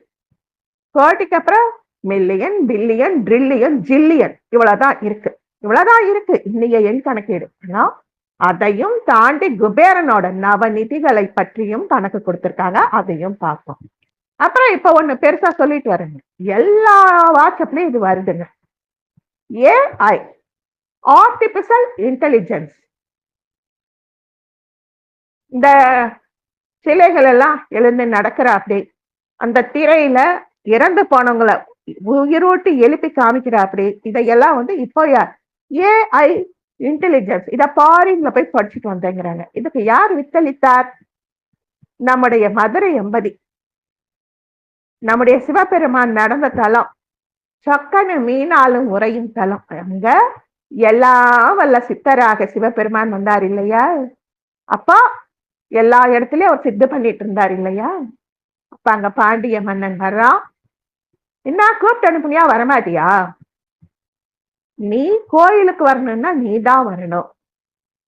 கோடிக்கு அப்புறம் மில்லியன், பில்லியன், ட்ரில்லியன், ஜில்லியன், இவ்வளவுதான் இருக்கு. இவ்வளவுதான் இருக்கு இன்னைய எண் கணக்கீடு. ஆனா அதையும் தாண்டி குபேரனோட நவநிதிகளை பற்றியும் கணக்கு கொடுத்திருக்காங்க. அதையும் பார்ப்போம். அப்புறம் இப்ப ஒண்ணு பெருசா சொல்லிட்டு வரேங்க, எல்லா வாட்ஸ்அப்லயும் இது வருதுங்க. AI, artificial intelligence. இந்த சிலைகள் எல்லாம் எழுந்து நடக்கிற அப்படி அந்த திரையில இறந்து போனவங்களை உயிரோட்டு எழுப்பி காமிக்கிற அப்படி இதையெல்லாம் வந்து இப்போ ஏஐ இன்டெலிஜென்ஸ், இத ஃபாரின்ல போய் படிச்சுட்டு வந்தேங்கிறாங்க. இதுக்கு யார் வித்தளித்தார்? நம்முடைய மதுரை எம்பதி, நம்முடைய சிவபெருமான் நடந்த தலம், சொக்கனு மீனாலும் உறையும் தலம். அங்க எல்லாம் வல்ல சித்தராக சிவபெருமான் வந்தார் இல்லையா? அப்போ எல்லா இடத்துலயும் அவர் சித்து பண்ணிட்டு இருந்தார் இல்லையா? அப்ப அங்க பாண்டிய மன்னன் வர்றான். என்ன கூப்பிட்டு அனுப்புனியா, வரமாட்டியா? நீ கோயிலுக்கு வரணும்னா நீ தான் வரணும்.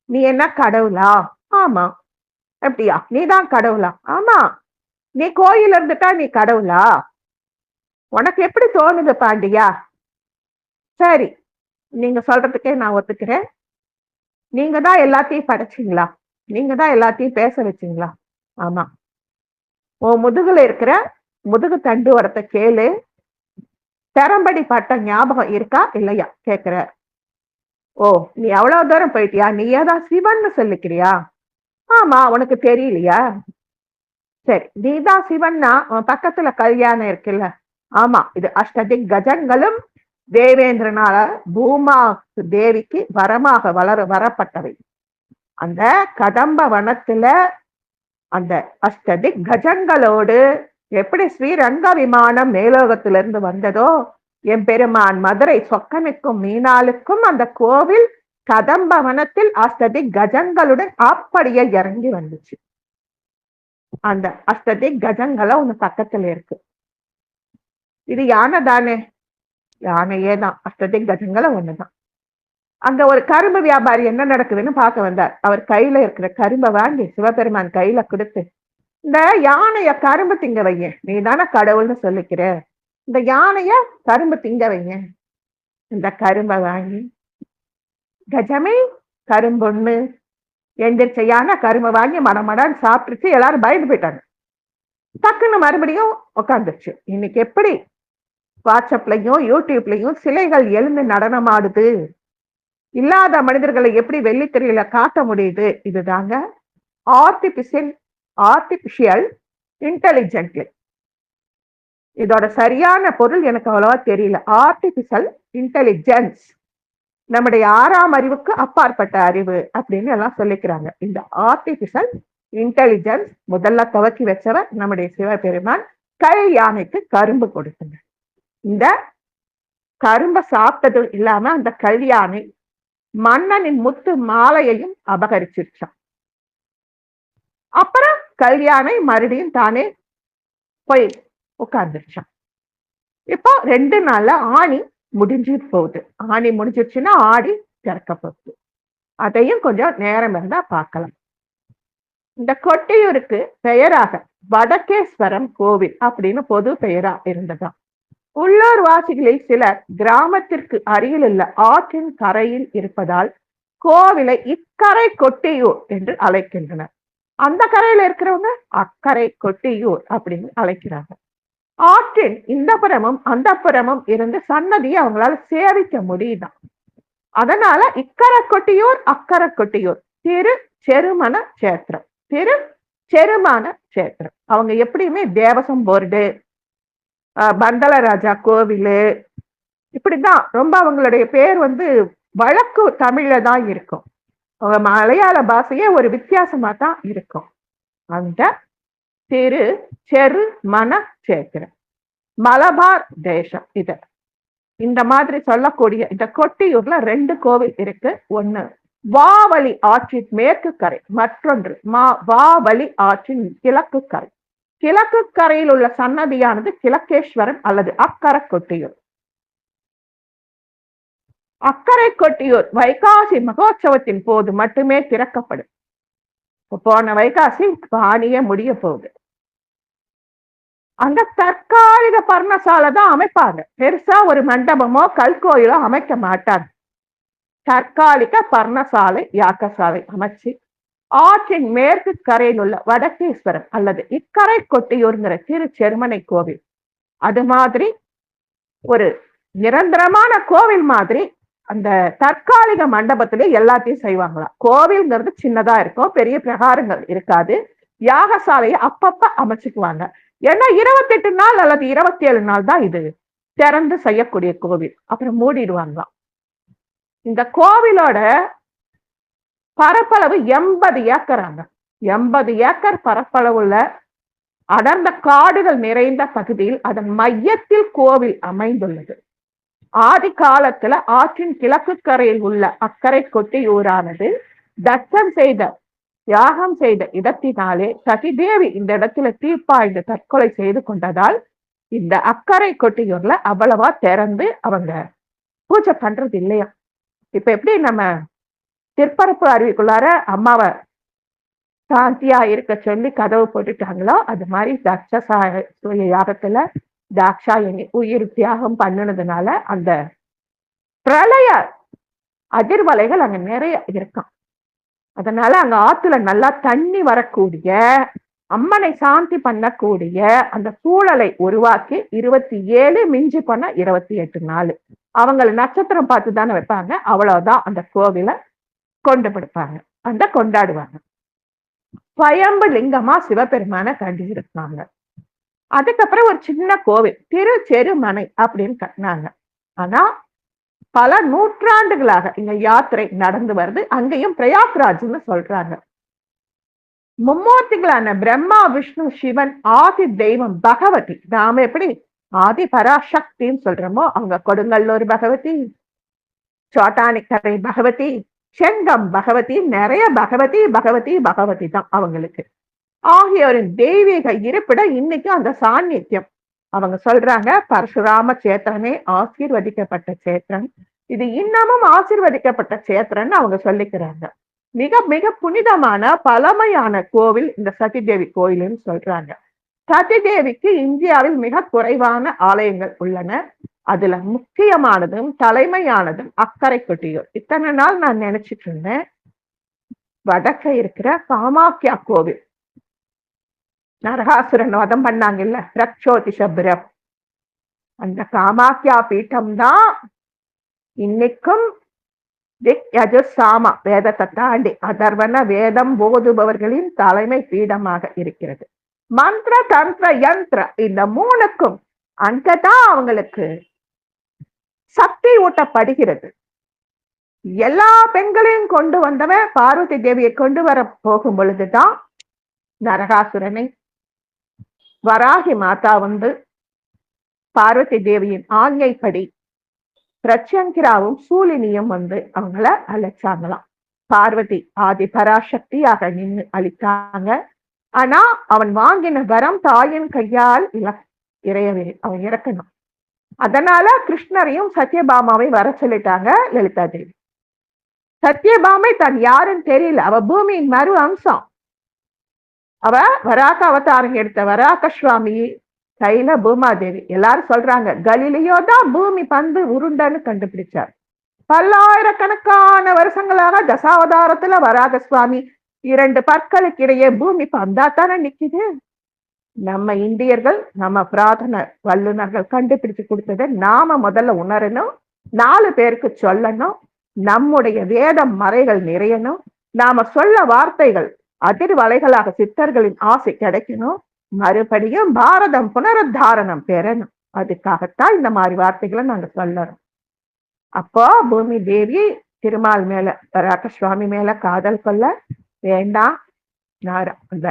நீ என்ன கடவுளா? ஆமா. அப்படியா? நீ தான் கடவுளா? ஆமா. நீ கோயில் இருந்துட்டா நீ கடவுளா? உனக்கு எப்படி தோணுது பாண்டியா? சரி, நீங்க சொல்றதுக்கே நான் ஒத்துக்கிறேன். நீங்க தான் எல்லாத்தையும் படைச்சிங்களா? நீங்க தான் எல்லாத்தையும் பேச வச்சீங்களா? ஆமா. உன் முதுகுல இருக்கிற முதுகு தண்டு வரத்த கேளு. பெரம்படி பட்ட ஞாபகம் இருக்கா இல்லையா கேக்குற. ஓ, நீ அவ்வளவு தூரம் போயிட்டியா? நீ ஏதான் சிவன்னு சொல்லிக்கிறியா? ஆமா, உனக்கு தெரியலையா? சரி, நீதான் சிவன்னா உன் பக்கத்துல கல்யாணம் இருக்குல்ல? ஆமா, இது அஷ்டதிக் கஜங்களும் தேவேந்திரனால பூமா தேவிக்கு வரமாக வரப்பட்டவை. அந்த கதம்ப வனத்துல அந்த அஷ்டதிக் கஜங்களோடு எப்படி ஸ்ரீரங்க விமானம் மேலோகத்திலிருந்து வந்ததோ, என் பெருமான் மதுரை சொக்கனுக்கும் மீனாளுக்கும் அந்த கோவில் கதம்ப வனத்தில் அஷ்டதிக் கஜங்களுடன் அப்படியே இறங்கி வந்துச்சு. அந்த அஷ்டதிக் கஜங்களும் ஒண்ணு பக்கத்துல இருக்கு. இது யானை தானே? யானையே தான். அஷ்டதிக் கஜங்களும் ஒண்ணுதான். அங்க ஒரு கரும்பு வியாபாரி என்ன நடக்குதுன்னு பார்க்க வந்தார். அவர் கையில இருக்கிற கரும்பை வாங்கி சிவபெருமான் கையில கொடுத்து, இந்த யானைய கரும்பு திங்க வைங்க, நீ தானே கடவுள்னு சொல்லிக்கிற, இந்த யானைய கரும்பு திங்க வைங்க. இந்த கரும்பை வாங்கி கஜமே கரும்பொண்ணு எந்திரிச்ச யானை கரும்பை வாங்கி மடமடான்னு சாப்பிட்டுச்சு. எல்லாரும் பயந்து போயிட்டாங்க. டக்குன்னு மறுபடியும் உட்காந்துருச்சு. இன்னைக்கு எப்படி வாட்ஸ்அப்லயும் யூடியூப்லயும் சிலைகள் எழுந்து நடனமாடுது, இல்லாத மனிதர்களை எப்படி வெள்ளித்திரையில காட்ட முடியுது? இதுதாங்க ஆர்டிபிஷியல் இன்டெலிஜென்ட்லி. இதோட சரியான பொருள் எனக்கு அவ்வளவா தெரியல. ஆர்டிபிஷியல் இன்டெலிஜென்ஸ் நம்முடைய 6ஆம் அறிவுக்கு அப்பாற்பட்ட அறிவு அப்படின்னு எல்லாம் சொல்லிக்கிறாங்க. இந்த ஆர்டிபிஷியல் இன்டெலிஜென்ஸ் முதல்ல துவக்கி வச்சவர் நம்முடைய சிவபெருமான். யானைக்கு கரும்பு கொடுத்துங்க. இந்த கரும்பை சாப்பிட்டதும் இல்லாம அந்த யானை மன்னனின் முத்து மாலையையும் அபகரிச்சிருச்சான். அப்புறம் யானை மறுபடியும் தானே போய் உட்கார்ந்துருச்சான். இப்போ 2 நாள்ல ஆணி முடிஞ்சு போகுது. ஆணி முடிஞ்சிருச்சுன்னா ஆடி திறக்க போகுது. அதையும் கொஞ்சம் நேரம் இருந்தா பார்க்கலாம். இந்த கொட்டியூருக்கு பெயராக வடக்கேஸ்வரம் கோவில் அப்படின்னு பொது பெயரா இருந்ததாம். உள்ளூர் வாசிகளில் சிலர் கிராமத்திற்கு அருகில் உள்ள ஆற்றின் கரையில் இருப்பதால் கோவிலை இக்கரை கொட்டியூர் என்று அழைக்கின்றனர். அந்த கரையில இருக்கிறவங்க அக்கரை கொட்டியூர் அப்படின்னு அழைக்கிறாங்க. ஆற்றின் இந்த புறமும் அந்த புறமும் இருந்து சன்னதியை அவங்களால சேவிக்க முடியுதான். அதனால இக்கரை கொட்டியூர் அக்கரை கொட்டியூர் திரு செருமன சேத்திரம், திரு செருமான சேத்திரம். அவங்க எப்படியுமே தேவசம் போர்டு, பந்தலராஜா கோவிலு, இப்படிதான் ரொம்ப அவங்களுடைய பேர் வந்து வழக்கு தமிழ்ல தான் இருக்கும். அவங்க மலையாள பாஷையே ஒரு வித்தியாசமா தான் இருக்கும். அந்த திரு செருமன சேத்திரம் மலபார் தேசம். இந்த மாதிரி சொல்லக்கூடிய இந்த கொட்டியூர்ல 2 கோவில் இருக்கு. ஒண்ணு வாவலி ஆற்றின் மேற்கு கரை, மற்றொன்று வாவலி ஆற்றின் கிழக்கு கரை. கிழக்கு கரையில் உள்ள சன்னதியானது கிழக்கேஸ்வரம் அல்லது அக்கரை கொட்டியூர். அக்கரை கொட்டியூர் வைகாசி மகோற்சவத்தின் போது மட்டுமே திறக்கப்படும். போன வைகாசி பாணியே முடிய போகுது. அந்த தற்காலிக பர்ணசாலை தான் அமைப்பாங்க. பெருசா ஒரு மண்டபமோ கல்கோயிலோ அமைக்க மாட்டாங்க. தற்காலிக பர்ணசாலை யாக்கசாலை அமைச்சு ஆற்றின் மேற்கு கரையில் உள்ள வடக்கேஸ்வரம் அல்லது இக்கரை கொட்டியூர்ங்கிற திரு செருமனை கோவில் அது மாதிரி ஒரு நிரந்தரமான கோவில் மாதிரி அந்த தற்காலிக மண்டபத்திலே எல்லாத்தையும் செய்வாங்களாம். கோவில்ங்கிறது சின்னதா இருக்கும், பெரிய பிரகாரங்கள் இருக்காது. யாகசாலையை அப்பப்ப அமைச்சுக்குவாங்க. ஏன்னா 28 நாள் அல்லது 27 நாள் தான் இது திறந்து செய்யக்கூடிய கோவில். அப்புறம் மூடிடுவாங்களாம். இந்த கோவிலோட பரப்பளவு 80 ஏக்கராங்க. 80 ஏக்கர் பரப்பளவுள்ள அடர்ந்த காடுகள் நிறைந்த பகுதியில் அதன் மையத்தில் கோவில் அமைந்துள்ளது. ஆதி காலத்துல ஆற்றின் கிழக்கு கரையில் உள்ள அக்கரை கொட்டியூரானது யாகம் செய்த இடத்தினாலே சதிதேவி இந்த இடத்துல தீப்பாய்ந்து தற்கொலை செய்து கொண்டதால் இந்த அக்கரை கொட்டியூர்ல அவ்வளவா திறந்து அவங்க பூஜை பண்றது இல்லையா. இப்ப எப்படி நம்ம திருப்பரப்பு அருவிக்குள்ளார அம்மாவை சாந்தியா இருக்க சொல்லி கதவு போட்டுட்டாங்களோ அது மாதிரி யாகத்துல தாக்ஷாயணி உயிர் தியாகம் பண்ணினதுனால அந்த பிரளய அதிர்வலைகள் அங்க நிறைய இருக்கும். அதனால அங்க ஆத்துல நல்லா தண்ணி வரக்கூடிய அம்மனை சாந்தி பண்ணக்கூடிய அந்த சூழலை உருவாக்கி 27 மிஞ்சி பண்ண 28 நாள் அவங்களை நட்சத்திரம் பார்த்து தானே வைப்பாங்க. அவ்வளவுதான் அந்த கோவிலை கொண்டாடுவாங்க. பயம்பு லிங்கமா சிவபெருமான கண்டி இருந்தாங்க. அதுக்கப்புறம் ஒரு சின்ன கோவில் திரு செருமனை அப்படின்னு கட்டினாங்க. ஆனா பல நூற்றாண்டுகளாக இங்க யாத்திரை நடந்து வருது. அங்கேயும் பிரயாக்ராஜ்னு சொல்றாங்க. மும்மூர்த்திகளான பிரம்மா விஷ்ணு சிவன் ஆதி தெய்வம் பகவதி. நாம எப்படி ஆதி பராசக்தின்னு சொல்றோமோ அவங்க கொடுங்கல்லூர் பகவதி, சோட்டானிக்கரை பகவதி, செங்கம் பகவதி, நிறைய பகவதி தான் அவங்களுக்கு. ஆகியோரின் தெய்வீக இருப்பிட இன்னைக்கு அந்த சாநித்தியம். அவங்க சொல்றாங்க பரசுராம சேத்திரமே ஆசீர்வதிக்கப்பட்ட சேத்திரம், இது இன்னமும் ஆசீர்வதிக்கப்பட்ட சேத்திரம்னு அவங்க சொல்லிக்கிறாங்க. மிக மிக புனிதமான பழமையான கோவில் இந்த சதிதேவி கோயில்னு சொல்றாங்க. சதிதேவிக்கு இந்தியாவில் மிக குறைவான ஆலயங்கள் உள்ளன. அதுல முக்கியமானதும் தலைமையானதும் அக்கரை கொட்டியூர். இத்தனை நாள் நான் நினைச்சிட்டு இருந்தேன் வடக்க இருக்கிற காமாக்கியா கோவில், நரகாசுரன் வதம் பண்ணாங்கல்ல ரக்ஷோதிஷபுரம், அந்த காமாக்கியா பீட்டம் தான் இன்னைக்கும் சாம வேதத்தை தாண்டி அதர்வன வேதம் போதுபவர்களின் தலைமை பீடமாக இருக்கிறது. மந்திர தந்திர யந்திர இந்த மூணுக்கும் அங்கதான் அவங்களுக்கு சக்தி ஊட்டப்படுகிறது. எல்லா பெண்களையும் கொண்டு வந்தவன் பார்வதி தேவியை கொண்டு வர போகும் பொழுதுதான் நரகாசுரனை வராகி மாதா பார்வதி தேவியின் ஆజ్ఞைப்படி பிரத்யங்கிராவும் சூலினியும் அவங்கள அழைச்சாங்களாம். பார்வதி ஆதி பராசக்தியாக நின்று அழித்தாங்க. ஆனா அவன் வாங்கின வரம் தாயின் கையால் அவன் இறக்கணும். அதனால கிருஷ்ணரையும் சத்யபாமாவை வர சொல்லிட்டாங்க லலிதா தேவி. சத்யபாமை தான் யாருன்னு தெரியல, அவ பூமியின் மறு அம்சம். அவ வராக அவதாரம் எடுத்த வராக சுவாமி கையில பூமாதேவி. எல்லாரும் சொல்றாங்க கலிலியோ தான் பூமி பந்து உருண்டன்னு கண்டுபிடிச்சார். பல்லாயிரக்கணக்கான வருஷங்களாக தசாவதாரத்துல வராக சுவாமி 2 பற்களுக்கு இடையே பூமி பந்தா தானே நிக்குது. நம்ம இந்தியர்கள் நம்ம பிரார்த்தனை வல்லுநர்கள் கண்டுபிடிச்சு கொடுத்ததை நாம முதல்ல உணரணும், 4 பேருக்கு சொல்லணும், நம்முடைய வேதம் மறைகள் நிறையணும், நாம சொல்ல வார்த்தைகள் அதிர்வலைகளாக சித்தர்களின் ஆசை கிடைக்கணும், மறுபடியும் பாரதம் புனருத்தாரணம் பெறணும். அதுக்காகத்தான் இந்த மாதிரி வார்த்தைகளை நாங்க சொல்லணும். அப்போ பூமி தேவி திருமால் மேல வராக சுவாமி மேல காதல் கொள்ள வேண்டாம். அந்த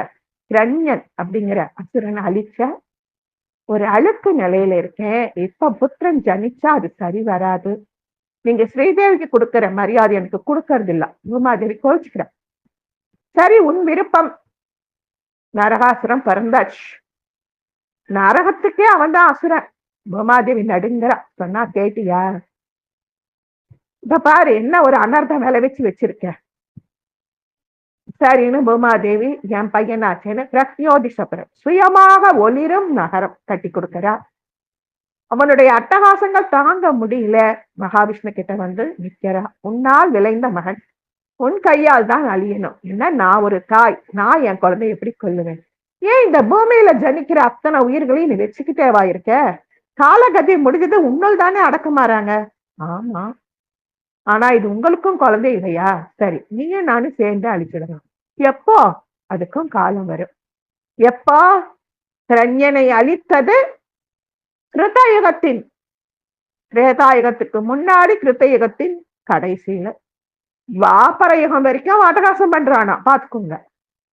கிரண்யன் அப்படிங்கிற அசுரனை அழிச்ச ஒரு அழுக்கு நிலையில இருக்கேன், இப்ப புத்திரன் ஜனிச்சா அது சரி வராது, நீங்க ஸ்ரீதேவிக்கு கொடுக்கிற மரியாதை எனக்கு கொடுக்கறது இல்ல. பூமாதேவி கோச்சுக்கிற. சரி உன் விருப்பம். நரகாசுரம் பிறந்தாச்சு, நரகத்துக்கே அவன் தான் அசுரன். பூமாதேவி நடுங்கிறா. சொன்னா கேட்டியா? இப்ப பாரு என்ன ஒரு அனர்த்தம் விளைவிச்சு வச்சிருக்க. சரின்னு பூமாதேவி என் பையனாச்சேன்னு பிரத்யோதிஷபுரம் சுயமாக ஒளிரும் நகரம் கட்டி கொடுக்கிறா. அவனுடைய அட்டகாசங்கள் தாங்க முடியல. மகாவிஷ்ணு கிட்ட வந்து நிக்கிறா. உன்னால் விளைந்த மகன் உன் கையால் தான் அழியணும். என்ன நான் ஒரு தாய், நான் என் குழந்தைய எப்படி கொல்லுவேன்? ஏன் இந்த பூமியில ஜனிக்கிற அத்தனை உயிர்களையும் நீ வச்சுக்கிட்டேவா இருக்க? காலகதி முடிஞ்சது உன்னால் தானே அடக்கமாறாங்க. ஆமா, ஆனா இது உங்களுக்கும் குழந்தை இல்லையா? சரி, நீயும் நானும் சேர்ந்து அழிச்சிடலாம். எப்போ? அதுக்கும் காலம் வரும். எப்போ? ரஞ்சனை அழித்தது கிருத்தயுகத்தின் திரேதாயுகத்துக்கு முன்னாடி, கிருத்தயுகத்தின் கடைசியில. துவாபர யுகம் வரைக்கும் அட்டகாசம் பண்றானா பாத்துக்கோங்க.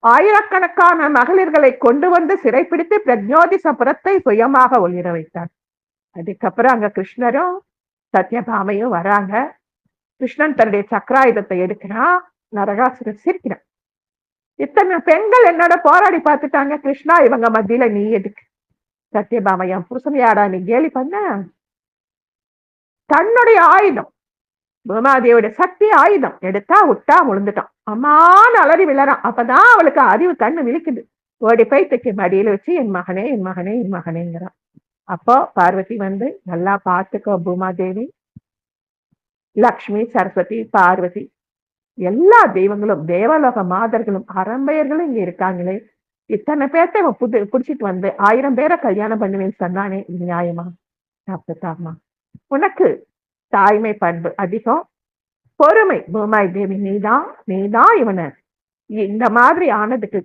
ஆயிரக்கணக்கான மகளிர்களை கொண்டு வந்து சிறைப்பிடித்து பிரஜோதிஷபுரத்தை சுயமாக ஒளிர வைத்தார். அதுக்கப்புறம் அங்க கிருஷ்ணரும் சத்யபாமையும் வராங்க. கிருஷ்ணன் தன்னுடைய சக்கராயுதத்தை எடுக்கிறான். நரகாசுரன் சிரிக்கிறான். இத்தனை பெண்கள் என்னோட போராடி பார்த்துட்டாங்க, கிருஷ்ணா இவங்க மத்தியில நீ எதுக்கு? சத்யபாமா, என் புருஷனையாடா நீ கேலி பண்ண? தன்னுடைய ஆயுதம், பூமாதேவியோட சக்தி ஆயுதம் எடுத்தா விட்டா முழுந்துட்டான். அம்மான்னு அலறி விழறான். அப்பதான் அவளுக்கு அறிவு கண்ணு விழிக்குது. ஓடி போய் தூக்கி மடியில வச்சு என் மகனே என் மகனே என் மகனேங்கிறான். அப்போ பார்வதி வந்து, நல்லா பார்த்துக்கோ பூமாதேவி, லக்ஷ்மி, சரஸ்வதி, பார்வதி எல்லா தெய்வங்களும் தேவலோக மாதர்களும் அரம்பையர்களும் இங்க இருக்காங்களே, இத்தனை பேர்த்த இவன் புடிச்சிட்டு வந்து 1000 பேரை கல்யாணம் பண்ணுவேன்னு சொன்னானே, இது நியாயமா? சாப்பிட்டாமா. உனக்கு தாய்மை பண்பு அதிகம், பொறுமை. பூமாய் தேவி, நீதான் இவனை இந்த மாதிரி ஆனதுக்கு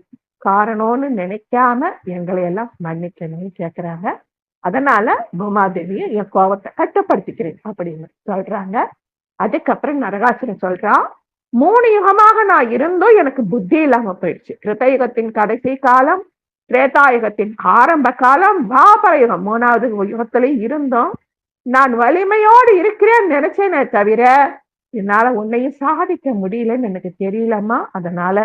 காரணம்னு நினைக்காம எங்களை எல்லாம் மன்னிக்கணும்னு கேக்குறாங்க. அதனால பூமாதேவியை என் கோபத்தை கட்டுப்படுத்திக்கிறேன் அப்படின்னு சொல்றாங்க. அதுக்கப்புறம் நரகாசுரன் சொல்றான், 3 யுகமாக நான் இருந்தும் எனக்கு புத்தி இல்லாம போயிடுச்சு. கிருத்தயுகத்தின் கடைசி காலம், திரேதாயுகத்தின் ஆரம்ப காலம், துவாபர யுகம் 3வது யுகத்திலையும் இருந்தோம். நான் வலிமையோடு இருக்கிறேன்னு நினைச்சேனே தவிர என்னால உன்னையும் சாதிக்க முடியலன்னு எனக்கு தெரியலம்மா. அதனால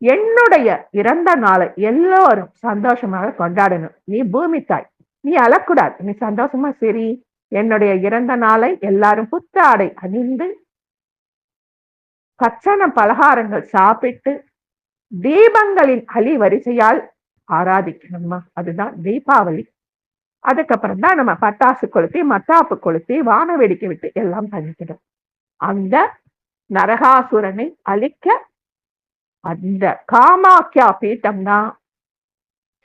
என்னுடைய இறந்த நாளை எல்லோரும் சந்தோஷமாக கொண்டாடணும். நீ பூமி தாய், நீ அழக்கூடாது, நீ சந்தோஷமா சரி. என்னுடைய இறந்த நாளை எல்லாரும் புத்தாடை அணிந்து பச்சன பலகாரங்கள் சாப்பிட்டு தீபங்களின் அலி வரிசையால் ஆராதிக்கணுமா. அதுதான் தீபாவளி. அதுக்கப்புறம் தான் நம்ம பட்டாசு கொளுத்தி மத்தாப்பு கொளுத்தி வான வேடிக்கை விட்டு எல்லாம் பண்ணிக்கணும். அந்த நரகாசுரனை அழிக்க அந்த காமாக்கியா பீட்டம் தான்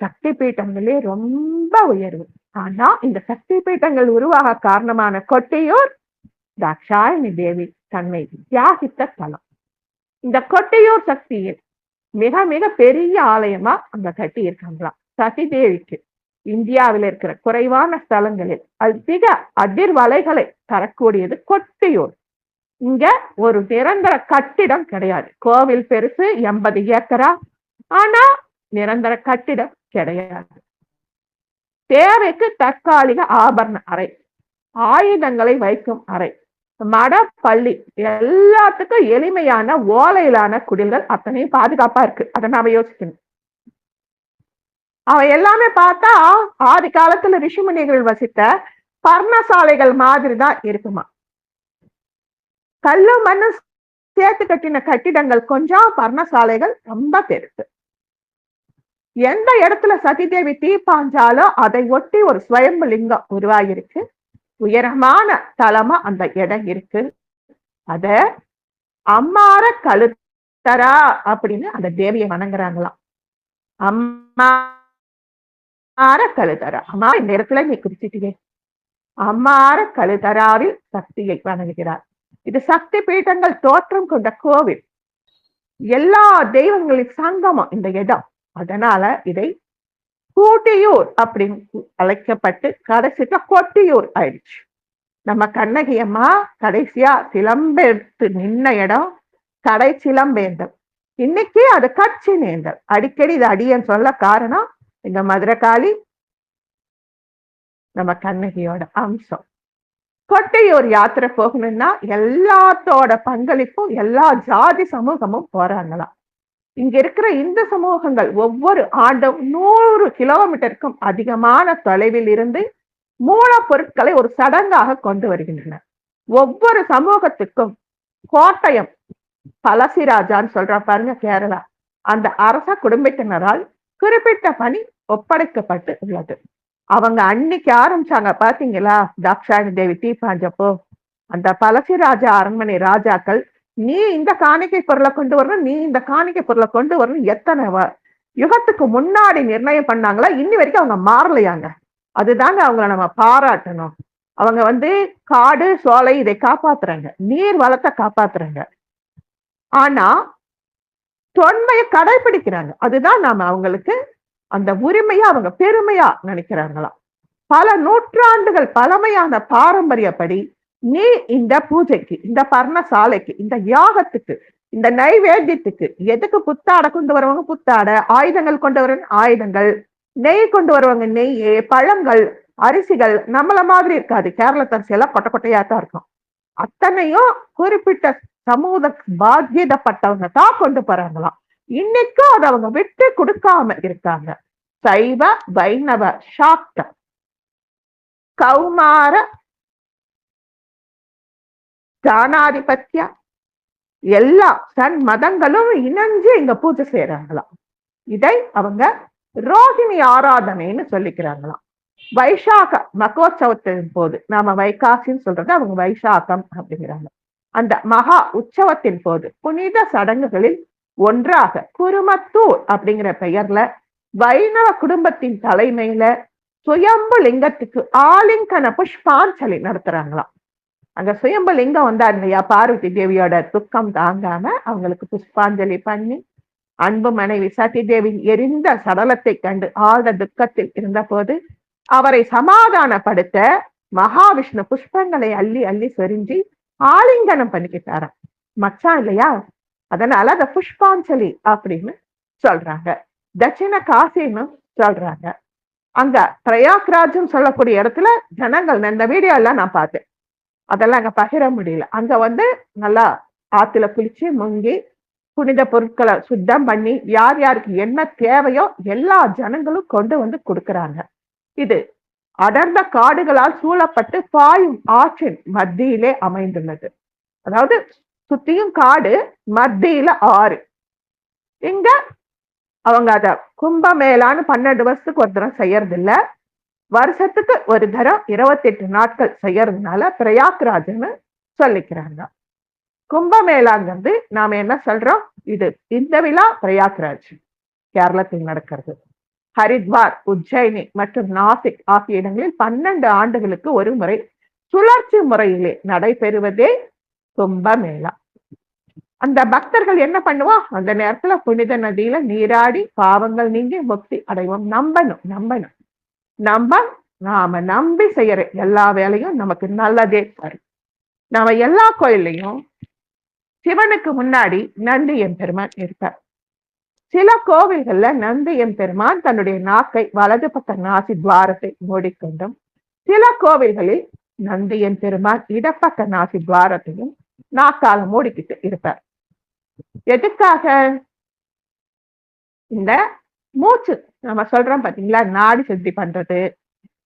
சக்தி பீட்டங்களே ரொம்ப உயர்வு. ஆனா இந்த சக்தி பீட்டங்கள் உருவாக காரணமான கொட்டியூர் தாக்ஷாயணி தேவி தன்னை தியாகித்த தலம். இந்த கொட்டியூர் சக்தியில் மிக மிக பெரிய ஆலயமா அங்க கட்டி இருக்காங்களாம். சதி தேவிக்கு இந்தியாவில் இருக்கிற குறைவான ஸ்தலங்களில் அதிக அதிர்வலைகளை தரக்கூடியது கொட்டியூர். இங்க ஒரு நிரந்தர கட்டிடம் கிடையாது. கோவில் பெருசு 80 ஏக்கரா, ஆனா நிரந்தர கட்டிடம் கிடையாது. தேவைக்கு தற்காலிக ஆபரண அறை, ஆயுதங்களை வைக்கும் அறை, மட, பள்ளி, எல்லாத்துக்கும் எளிமையான ஓலையிலான குடில்கள் அத்தனையும் பாதுகாப்பா இருக்கு. அதை நாம யோசிக்கணும். அவன் எல்லாமே பார்த்தா ஆதி காலத்துல ரிஷிமுனிகள் வசித்த பர்ணசாலைகள் மாதிரிதான் இருக்குமா. கல்லு மண்ணு சேர்த்து கட்டின கட்டிடங்கள் கொஞ்சம், பர்ணசாலைகள் ரொம்ப பெருசு. எந்த இடத்துல சதிதேவி தீ பாஞ்சாலோ அதை ஒட்டி ஒரு ஸ்வயம்பு லிங்கம் உருவாகிருக்கு. உயரமான தலமா அந்த இடம் இருக்கு. அத அம்மார கழுத்தரா அப்படின்னு அந்த தேவியை வணங்குறாங்களாம். அம்மார கழுத்தரா, அம்மா இந்த இடத்துல நீ குறிச்சிட்டீங்க. அம்மார கழுத்தராவில் சக்தியை வணங்குகிறார். இது சக்தி பீட்டங்கள் தோற்றம் கொண்ட கோவில். எல்லா தெய்வங்களின் சங்கமம் இந்த இடம். அதனால இதை கூட்டியூர் அப்படின்னு அழைக்கப்பட்டு கடைசிக்கு கொட்டியூர் ஆயிடுச்சு. நம்ம கண்ணகி அம்மா கடைசியா சிலம்பெடுத்து நின்ன இடம் கடை சிலம்பேந்தல். இன்னைக்கு அது கட்சி நேந்தல். அடிக்கடி இது அடியன்னு சொல்ல காரணம் இந்த மதுரகாளி நம்ம கண்ணகியோட அம்சம். கொட்டையூர் யாத்திரை போகணும்னா எல்லாத்தோட பங்களிப்பும் எல்லா ஜாதி சமூகமும் போறாங்களாம். இங்க இருக்கிற இந்த சமூகங்கள் ஒவ்வொரு ஆண்டும் 100 கிலோமீட்டருக்கும் அதிகமான தொலைவில் இருந்து மூலப்பொருட்களை ஒரு சடங்காக கொண்டு வருகின்றன. ஒவ்வொரு சமூகத்துக்கும் கோட்டயம் பழசிராஜான்னு சொல்ற பாருங்க, கேரளா, அந்த அரச குடும்பத்தினரால் குறிப்பிட்ட பணி ஒப்படைக்கப்பட்டு உள்ளது. அவங்க அன்னைக்கு ஆரம்பிச்சாங்க பாத்தீங்களா, தாக்ஷாயணி தேவி தீப்பாஞ்சப்போ, அந்த பழசிராஜா அரண்மனை ராஜாக்கள் நீ இந்த காணிக்கை பொருளை கொண்டு வரணும், நீ இந்த காணிக்கை பொருளை கொண்டு வரணும், எத்தனை யுகத்துக்கு முன்னாடி நிர்ணயம் பண்ணாங்களா, இன்னி வரைக்கும் அவங்க மாறலையாங்க. அதுதாங்க அவங்கள நம்ம பாராட்டணும். அவங்க காடு சோலை இதை காப்பாத்துறாங்க, நீர் வளத்தை காப்பாத்துறாங்க, ஆனா தொன்மையை கடைபிடிக்கிறாங்க. அதுதான் நாம அவங்களுக்கு அந்த உரிமையா அவங்க பெருமையா நினைக்கிறாங்களாம். பல நூற்றாண்டுகள் பழமையான பாரம்பரியப்படி நீ இந்த பூஜைக்கு, இந்த பர்ணசாலைக்கு, இந்த யாகத்துக்கு, இந்த நைவேத்தியத்துக்கு எதுக்கு புத்தாடை கொண்டு வருவாங்க, புத்தாடை, ஆயுதங்கள் கொண்டு வரவங்க ஆயுதங்கள், நெய் கொண்டு வருவாங்க நெய், பழங்கள், அரிசிகள் நம்மள மாதிரி இருக்காது, கேரளத்தரிசி எல்லாம் கொட்டை கொட்டையா தான் இருக்கும். அத்தனையும் குறிப்பிட்ட சமூக பாத்தியப்பட்டவங்க தான் கொண்டு போறாங்களாம். இன்னைக்கும் அதை அவங்க விட்டு கொடுக்காம இருக்காங்க. சைவ வைணவ சாக்த கௌமார ஜானாதிபத்திய எல்லா சன் மதங்களும் இணைஞ்சு இங்க பூஜை செய்யறாங்களாம். இதை அவங்க ரோஹிணி ஆராதனைன்னு சொல்லிக்கிறாங்களாம். வைசாக மகோத்சவத்தின் போது, நாம வைகாசின்னு சொல்றது, அவங்க வைசாகம் அப்படிங்கிறாங்க. அந்த மகா உற்சவத்தின் போது புனித சடங்குகளில் ஒன்றாக குருமத்தூர் அப்படிங்கிற பெயர்ல வைணவ குடும்பத்தின் தலைமையில சுயம்பு லிங்கத்துக்கு ஆலிங்கன புஷ்பாஞ்சலி நடத்துறாங்களாம். அங்க சுயம்பு லிங்கம் வந்தார் இல்லையா, பார்வதி தேவியோட துக்கம் தாங்காம அவங்களுக்கு புஷ்பாஞ்சலி பண்ணி, அன்பு மனைவி சதி தேவி எரிந்த சடலத்தை கண்டு ஆழ்ந்த துக்கத்தில் இருந்த போது அவரை சமாதானப்படுத்த மகாவிஷ்ணு புஷ்பங்களை அள்ளி அள்ளி சொரிஞ்சி ஆலிங்கனம் பண்ணிக்கிட்டாராம். மச்சான் இல்லையா, அதனால அத புஷ்பாஞ்சலி அப்படின்னு சொல்றாங்க. தட்சிண காசின்னு சொல்றாங்க. அங்க பிரயாக்ராஜ்னு சொல்லக்கூடிய இடத்துல ஜனங்கள், இந்த வீடியோ எல்லாம் நான் பார்த்தேன், அதெல்லாம் அங்க பகிர முடியல. அங்க நல்லா ஆத்துல குளிச்சு முங்கி புனித பொருட்களை சுத்தம் பண்ணி யார் யாருக்கு என்ன தேவையோ எல்லா ஜனங்களும் கொண்டு கொடுக்கறாங்க. இது அடர்ந்த காடுகளால் சூழப்பட்டு பாயும் ஆற்றின் மத்தியிலே அமைந்துள்ளது. அதாவது சுத்தியும் காடு, மத்தியில ஆறு. இங்க அவங்க அத கும்பமேளான்னு 12 வருஷத்துக்கு ஒரு தரம் செய்யறது இல்ல, வருஷத்துக்கு ஒரு தரம் 28 நாட்கள் செய்யறதுனால பிரயாக்ராஜ்னு சொல்லிக்கிறாங்க. கும்பமேளாங்கிறது நாம என்ன சொல்றோம், இது இந்த விழா பிரயாக்ராஜ் கேரளத்தில் நடக்கிறது. ஹரித்வார், உஜ்ஜயினி மற்றும் நாசிக் ஆகிய இடங்களில் 12 ஆண்டுகளுக்கு ஒரு முறை சுழற்சி முறையிலே நடைபெறுவதே கும்பமேளா. அந்த பக்தர்கள் என்ன பண்ணுவோம், அந்த நேரத்துல புனித நதியில நீராடி பாவங்கள் நீங்கி முக்தி அடைவோம். நம்பணும். நாம நம்பி செய்யற எல்லா வேலையும் நமக்கு நல்லதே தரும். நாம எல்லா கோயில்லையும் சிவனுக்கு முன்னாடி நந்தி எம்பெருமான் இருப்பார். சில கோவில்கள்ல நந்தி எம்பெருமான் தன்னுடைய நாக்கை வலது பக்க நாசி துவாரத்தை மூடிக்கொண்டும், சில கோவில்களில் நந்தி எம்பெருமான் இடப்பக்க நாசி துவாரத்தையும் நாக்கால மூடிக்கிட்டு இருப்பார். எதுக்காக? இந்த மூச்சு நம்ம சொல்றோம் பாத்தீங்களா, நாடி சுத்தி பண்றது,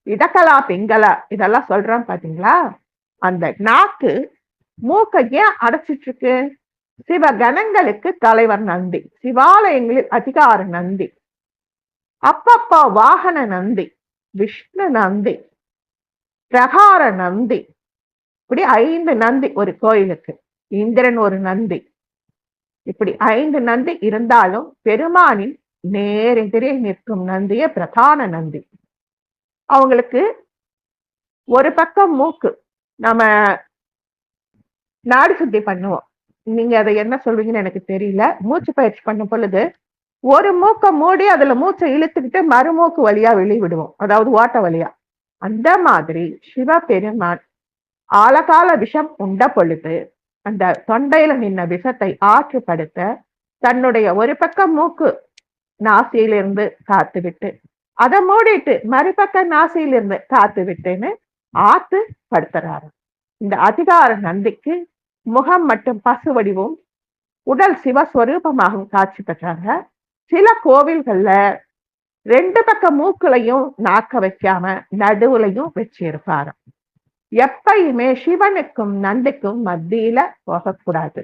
இடக்கலா பிங்களா இதெல்லாம் சொல்றோம் பாத்தீங்களா, அந்த நாக்கு மூக்கை ஏன் அடைச்சிட்டு இருக்கு? சிவகணங்களுக்கு தலைவர் நந்தி, சிவாலயங்களில் அதிகார நந்தி, அப்பப்பா வாகன நந்தி, விஷ்ணு நந்தி, பிரகார நந்தி, இப்படி 5 நந்தி ஒரு கோயிலுக்கு. இந்திரன் ஒரு நந்தி. இப்படி 5 நந்தி இருந்தாலும் பெருமானின் நேரெதிரே நிற்கும் நந்தியே பிரதான நந்தி. அவங்களுக்கு ஒரு பக்கம் மூக்கு, நம்ம நாடி சுத்தி பண்ணுவோம், நீங்க அதை என்ன சொல்வீங்கன்னு எனக்கு தெரியல. மூச்சு பயிற்சி பண்ணும் பொழுது ஒரு மூக்க மூடி அதுல மூச்சை இழுத்துக்கிட்டு மறுமூக்கு வழியா வெளிவிடுவோம், அதாவது ஓட்ட வழியா. அந்த மாதிரி சிவபெருமான் ஆழகால விஷம் உண்ட பொழுது அந்த தொண்டையில நின்ன விஷத்தை ஆற்றுப்படுத்த தன்னுடைய ஒரு பக்கம் மூக்கு நாசியிலிருந்து காத்து விட்டு, அதை மூடிட்டு மறுபக்க நாசியிலிருந்து காத்து விட்டுன்னு ஆத்து படுத்துறாரு. இந்த அதிகார நந்திக்கு முகம் மட்டும் பசு வடிவும், உடல் சிவஸ்வரூபமாகவும் காட்சி பெற்றாங்க. சில கோவில்கள்ல 2 பக்க மூக்குலையும் நாக்க வைக்காம நடுவுலையும் வச்சு இருப்பாரு. எப்பயுமே சிவனுக்கும் நந்திக்கும் மத்தியில போகக்கூடாது.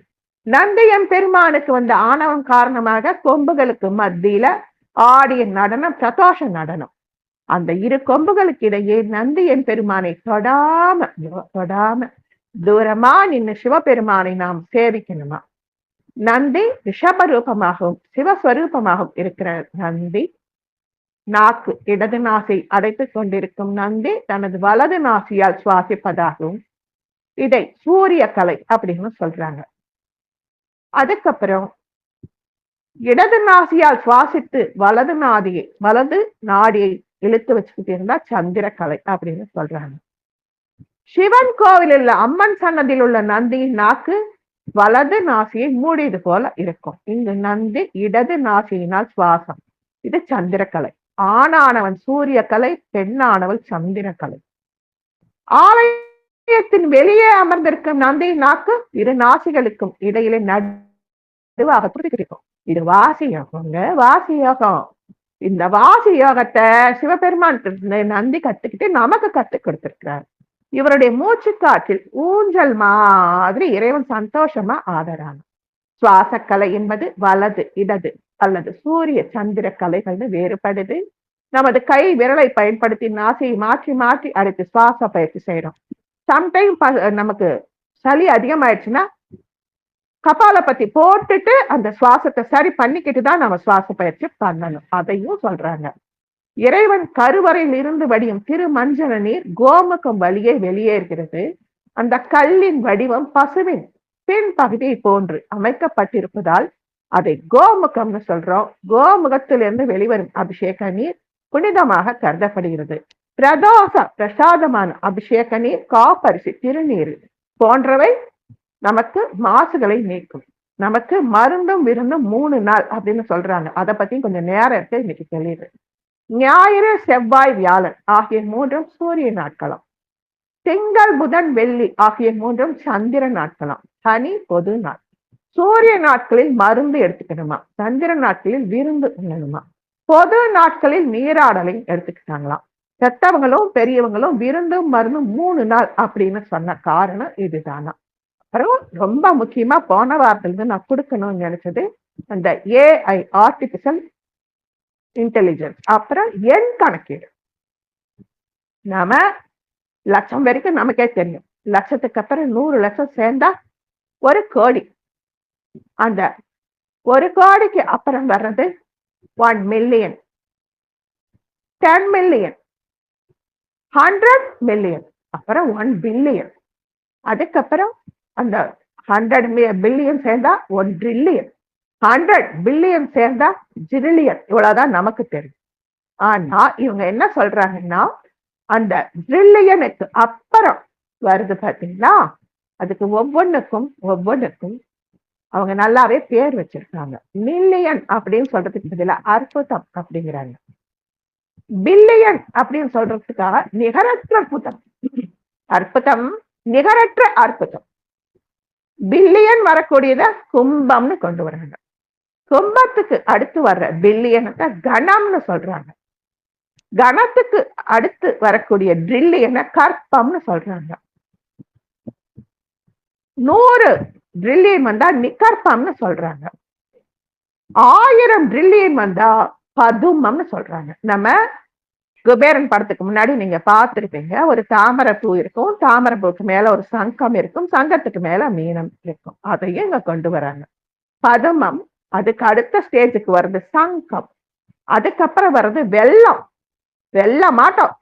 நந்தியம் பெருமானுக்கு வந்த ஆணவம் காரணமாக கொம்புகளுக்கு மத்தியில ஆடிய நடனம் பிரதோஷ நடனம். அந்த இரு கொம்புகளுக்கு இடையே நந்தியன் பெருமானை தொடாம தூரமா நின்று சிவபெருமானை நாம் சேவிக்கணுமா. நந்தி ரிஷபரூபமாகவும் சிவஸ்வரூபமாகவும் இருக்கிற நந்தி, நாக்கு இடது நாசை அடைத்துக் கொண்டிருக்கும் நந்தி தனது வலது நாசியால் சுவாசிப்பதாகவும் இதை சூரிய கலை அப்படின்னு சொல்றாங்க. அதுக்கப்புறம் இடது நாசியால் சுவாசித்து வலது நாடியை இழுத்து வச்சுக்கிட்டு இருந்தா சந்திர கலை அப்படின்னு சொல்றாங்க. சிவன் கோவிலில் உள்ள அம்மன் சன்னதியில் உள்ள நந்தியின் நாக்கு வலது நாசியை மூடியது போல இருக்கும். இங்கு நந்தி இடது நாசியினால் சுவாசம். இது சந்திரக்கலை. ஆணானவன் சூரிய கலை, பெண்ணானவள் சந்திரக்கலை. ஆலயத்தின் வெளியே அமர்ந்திருக்கும் நந்தியின் நாக்கு இரு நாசிகளுக்கும் இடையிலே நடுவாக துடிக்கும். இது வாசி யோகங்க, வாசி யோகம். இந்த வாசி யோகத்தை சிவபெருமான் நந்தி கத்துக்கிட்டு நமக்கு கத்துக் கொடுத்திருக்கிறார். இவருடைய மூச்சு காற்றில் ஊஞ்சல் மாதிரி இறைவன் சந்தோஷமா ஆதரான. சுவாசக்கலை என்பது வலது இடது அல்லது சூரிய சந்திர கலைகள்னு வேறுபடுது. நமது கை விரலை பயன்படுத்தி நாசியை மாற்றி மாற்றி அடைத்து சுவாச பயிற்சி செய்யறோம். சம்டைம் நமக்கு சளி அதிகமாயிடுச்சுன்னா கபால பத்தி போட்டுட்டு அந்த சுவாசத்தை சரி பண்ணிக்கிட்டு தான் நம்ம சுவாச பயிற்சி பண்ணணும். அதையும் சொல்றாங்க. இறைவன் கருவறையில் இருந்து வடியும் திரு மஞ்சள் நீர் கோமுகம் வழியே வெளியேறுகிறது. அந்த கல்லின் வடிவம் பசுவின் பின் பகுதியை போன்று அமைக்கப்பட்டிருப்பதால் அதை கோமுகம்னு சொல்றோம். கோமுகத்திலிருந்து வெளிவரும் அபிஷேக நீர் புனிதமாக கருதப்படுகிறது. பிரசாதமான அபிஷேக நீர், காப்பரிசி, திருநீர் போன்றவை நமக்கு மாசுகளை நீக்கும். நமக்கு மருந்தும் விருந்தும் 3 நாள் அப்படின்னு சொல்றாங்க. அதை பத்தி கொஞ்சம் நேரம் இருக்கு, இன்னைக்கு தெரியுது. ஞாயிறு, செவ்வாய், வியாழன் ஆகிய 3 சூரிய நாட்களும். திங்கள், புதன், வெள்ளி ஆகிய 3 சந்திர நாட்களும். சனி பொது நாள். சூரிய நாட்களில் மருந்து எடுத்துக்கணுமா, சந்திர நாட்களில் விருந்து உண்ணணுமா. பொது நாட்களில் நீராடலை எடுத்துக்கிட்டாங்களாம். பெத்தவங்களும் பெரியவங்களும் விருந்தும் மருந்தும் 3 நாள் அப்படின்னு சொன்ன காரணம் இதுதானா. அப்புறம் ரொம்ப முக்கியமா போன வாரத்திலிருந்து நான் கொடுக்கணும்னு நினைச்சது அந்த AI ஆர்டிபிஷியல் இன்டெலிஜென்ஸ். அப்புறம் எண் கணக்கீடு. நாம லட்சம் வரைக்கும் நமக்கே தெரியும். லட்சத்துக்கு அப்புறம் 100 லட்சம் சேர்ந்தா 1 கோடி. அந்த 1 கோடிக்கு அப்புறம் வர்றது 1 மில்லியன், 10 மில்லியன், 100 மில்லியன், அப்புறம் 1 பில்லியன். அதுக்கப்புறம் அந்த 100 பில்லியன் சேர்ந்தா 1 ட்ரில்லியன், 100 பில்லியன் சேர்ந்தா ஜிரில்லியன். இவ்வளவுதான் நமக்கு தெரியும். ஆனா இவங்க என்ன சொல்றாங்கன்னா, அந்த ட்ரில்லியனுக்கு அப்புறம் வருது பாத்தீங்களா, அதுக்கு ஒவ்வொன்றுக்கும் அவங்க நல்லாவே பேர் வச்சிருக்காங்க. மில்லியன் அப்படின்னு சொல்றதுக்கு பதிலா அற்புதம் அப்படிங்கிறாங்க. பில்லியன் அப்படின்னு சொல்றதுக்காக நிகரற்ற அற்புதம், நிகரற்ற அற்புதம். பில்லியன் வரக்கூடியத கும்பம்னு கொண்டு வராங்க. கும்பத்துக்கு அடுத்து வர்ற பில்லியனுக்கு கணம்னு சொல்றாங்க. கணத்துக்கு அடுத்து வரக்கூடிய ட்ரில்லியனை கற்பம்னு சொல்றாங்க. 100 ட்ரில்லியன் வந்தா நிகற்பம்னு சொல்றாங்க. 1000 ட்ரில்லியன் வந்தா பதுமம்னு சொல்றாங்க. நம்ம குபேரன் படத்துக்கு முன்னாடி நீங்க பார்த்திருப்பீங்க, ஒரு தாமரை பூ இருக்கும், தாமரை பூக்கு மேல ஒரு சங்கம் இருக்கும், சங்கத்துக்கு மேல மீனம் இருக்கும். அதையும் இங்க கொண்டு வராங்க. பதுமம். அதுக்கு அடுத்த ஸ்டேஜுக்கு வருது சங்கம். அதுக்கப்புறம் வருது வெள்ளம், வெள்ளமாட்டம்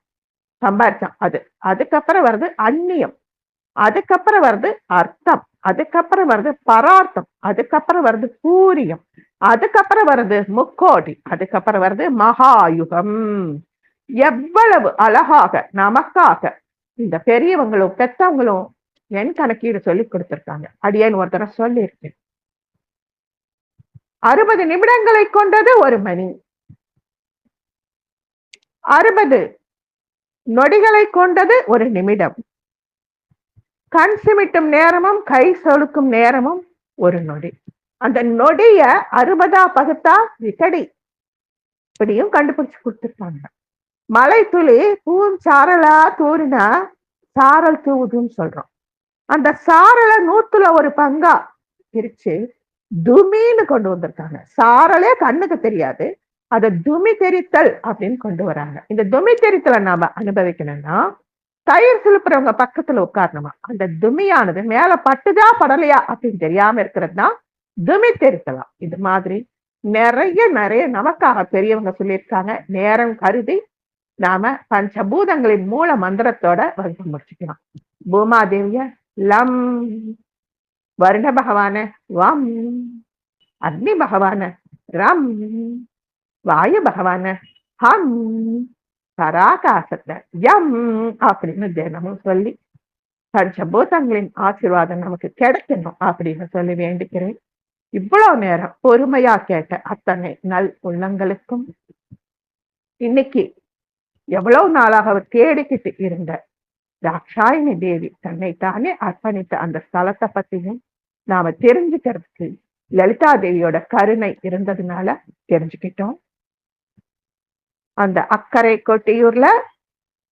சம்பாரிச்சோம் அது. அதுக்கப்புறம் வருது அந்நியம், அதுக்கப்புறம் வருது அர்த்தம், அதுக்கப்புறம் வருது பரார்த்தம், அதுக்கப்புறம் வருது பூரியம், அதுக்கப்புறம் வருது முக்கோடி, அதுக்கப்புறம் வருது மகாயுகம். எவ்வளவு அழகாக நமக்காக இந்த பெரியவங்களும் பெத்தவங்களும் எண் கணக்கீடு சொல்லி கொடுத்திருக்காங்க. அடியேன் ஒரு தடவை சொல்லியிருக்கேன். 60 நிமிடங்களை கொண்டது 1 மணி, 60 நொடிகளை கொண்டது 1 நிமிடம், கண் சிமிட்டும் நேரமும் கை சொலுக்கும் நேரமும் 1 நொடி. அந்த நொடிய 60 பகுத்தா விகடி இப்படியும் கண்டுபிடிச்சு கொடுத்துருக்காங்க. மழை துளி பூஞ்சாரலா தூரினா சாரல் தூவுதுன்னு சொல்றோம். அந்த சாரலை 100ல ஒரு பங்கா பிரிச்சு துமின்னு கொண்டு வந்திருக்காங்க. சாரலே கண்ணுக்கு தெரியாது, அதை துமி தெரித்தல் அப்படின்னு கொண்டு வராங்க. இந்த துமி தெரித்தலை நாம அனுபவிக்கணும்னா தயிர் சிலுப்புறவங்க பக்கத்துல உட்காரணுமா. அந்த துமியானது மேல பட்டுதா படலையா அப்படின்னு தெரியாம இருக்கிறது தான் துமி தெரித்தலாம். இது மாதிரி நிறைய நிறைய நமக்காக பெரியவங்க சொல்லியிருக்காங்க. நேரம் கருதி நாம பஞ்சபூதங்களின் மூல மந்திரத்தோட வகுப்பு முடிச்சுக்கலாம். பூமாதேவிய லம், வருண பகவான வம், அக்னி பகவான ரம், வாயு பகவான ஹம், பராகாசத்தை யம் அப்படின்னு தினமும் சொல்லி பஞ்சபூதங்களின் ஆசீர்வாதம் நமக்கு கிடைக்கணும் அப்படின்னு சொல்லி வேண்டிக்கிறேன். இவ்வளவு நேரம் பொறுமையா கேட்ட அத்தனை நல் உள்ளங்களுக்கும், இன்னைக்கு எவ்வளவு நாளாக அவர் தேடிக்கிட்டு இருந்த தாக்ஷாயினி தேவி தன்னை தானே அர்ப்பணித்த அந்த ஸ்தலத்தை பத்தியும் நாம தெரிஞ்சுக்கிறதுக்கு லலிதா தேவியோட கருணை இருந்ததுனால தெரிஞ்சுக்கிட்டோம். அந்த அக்கரை கொட்டியூர்ல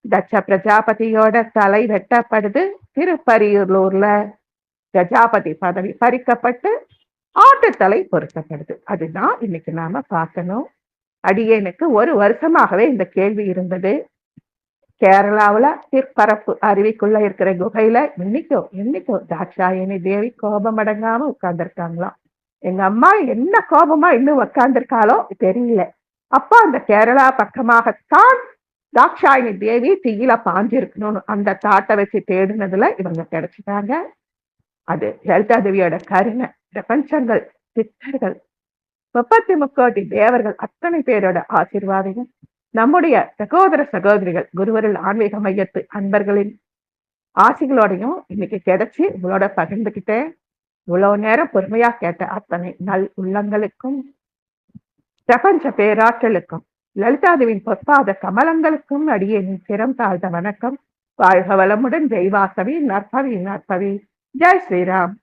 தட்ச பிரஜாபதியோட தலை வெட்டப்படுது. திருப்பரியூர்ல பிரஜாபதி பதவி பறிக்கப்பட்டு ஆட்டுத்தலை பொருத்தப்படுது. அதுதான் இன்னைக்கு நாம பார்க்கணும். அடியேனுக்கு ஒரு வருஷமாகவே இந்த கேள்வி இருந்தது. கேரளாவுல திருப்பரப்பு அருவிக்குள்ள இருக்கிற குகையில இன்னைக்கும் தாட்சாயணி தேவி கோபம் அடங்காம உட்கார்ந்துருக்காங்களாம். எங்க அம்மா என்ன கோபமா இன்னும் உட்கார்ந்துருக்காளோ தெரியல. அப்ப அந்த கேரளா பக்கமாகத்தான் தாட்சாயணி தேவி தீயில பாஞ்சிருக்கணும்னு அந்த தாட்டை வச்சு தேடினதுல இவங்க கிடைச்சிட்டாங்க. அது லலிதா தேவியோட கருணை. பிரபஞ்சங்கள், சித்தர்கள், 33 தேவர்கள் அத்தனை பேரோட ஆசீர்வாதமும் நம்முடைய சகோதர சகோதரிகள் குருவருள் ஆன்மீக மையத்து அன்பர்களின் ஆசிகளோடையும் இன்னைக்கு கிடைச்சி உங்களோட பகிர்ந்துகிட்டேன். இவ்வளவு நேரம் பொறுமையா கேட்ட அத்தனை நல் உள்ளங்களுக்கும், பிரபஞ்ச பேராற்றலுக்கும், லலிதாதேவியின் பொற்பாத கமலங்களுக்கும் அடியேனின் சிரம் தாழ்ந்த வணக்கம். வாழ்க வளமுடன். ஜெய்வாசவி நற்பவி நற்பவி. ஜெய் ஸ்ரீராம்.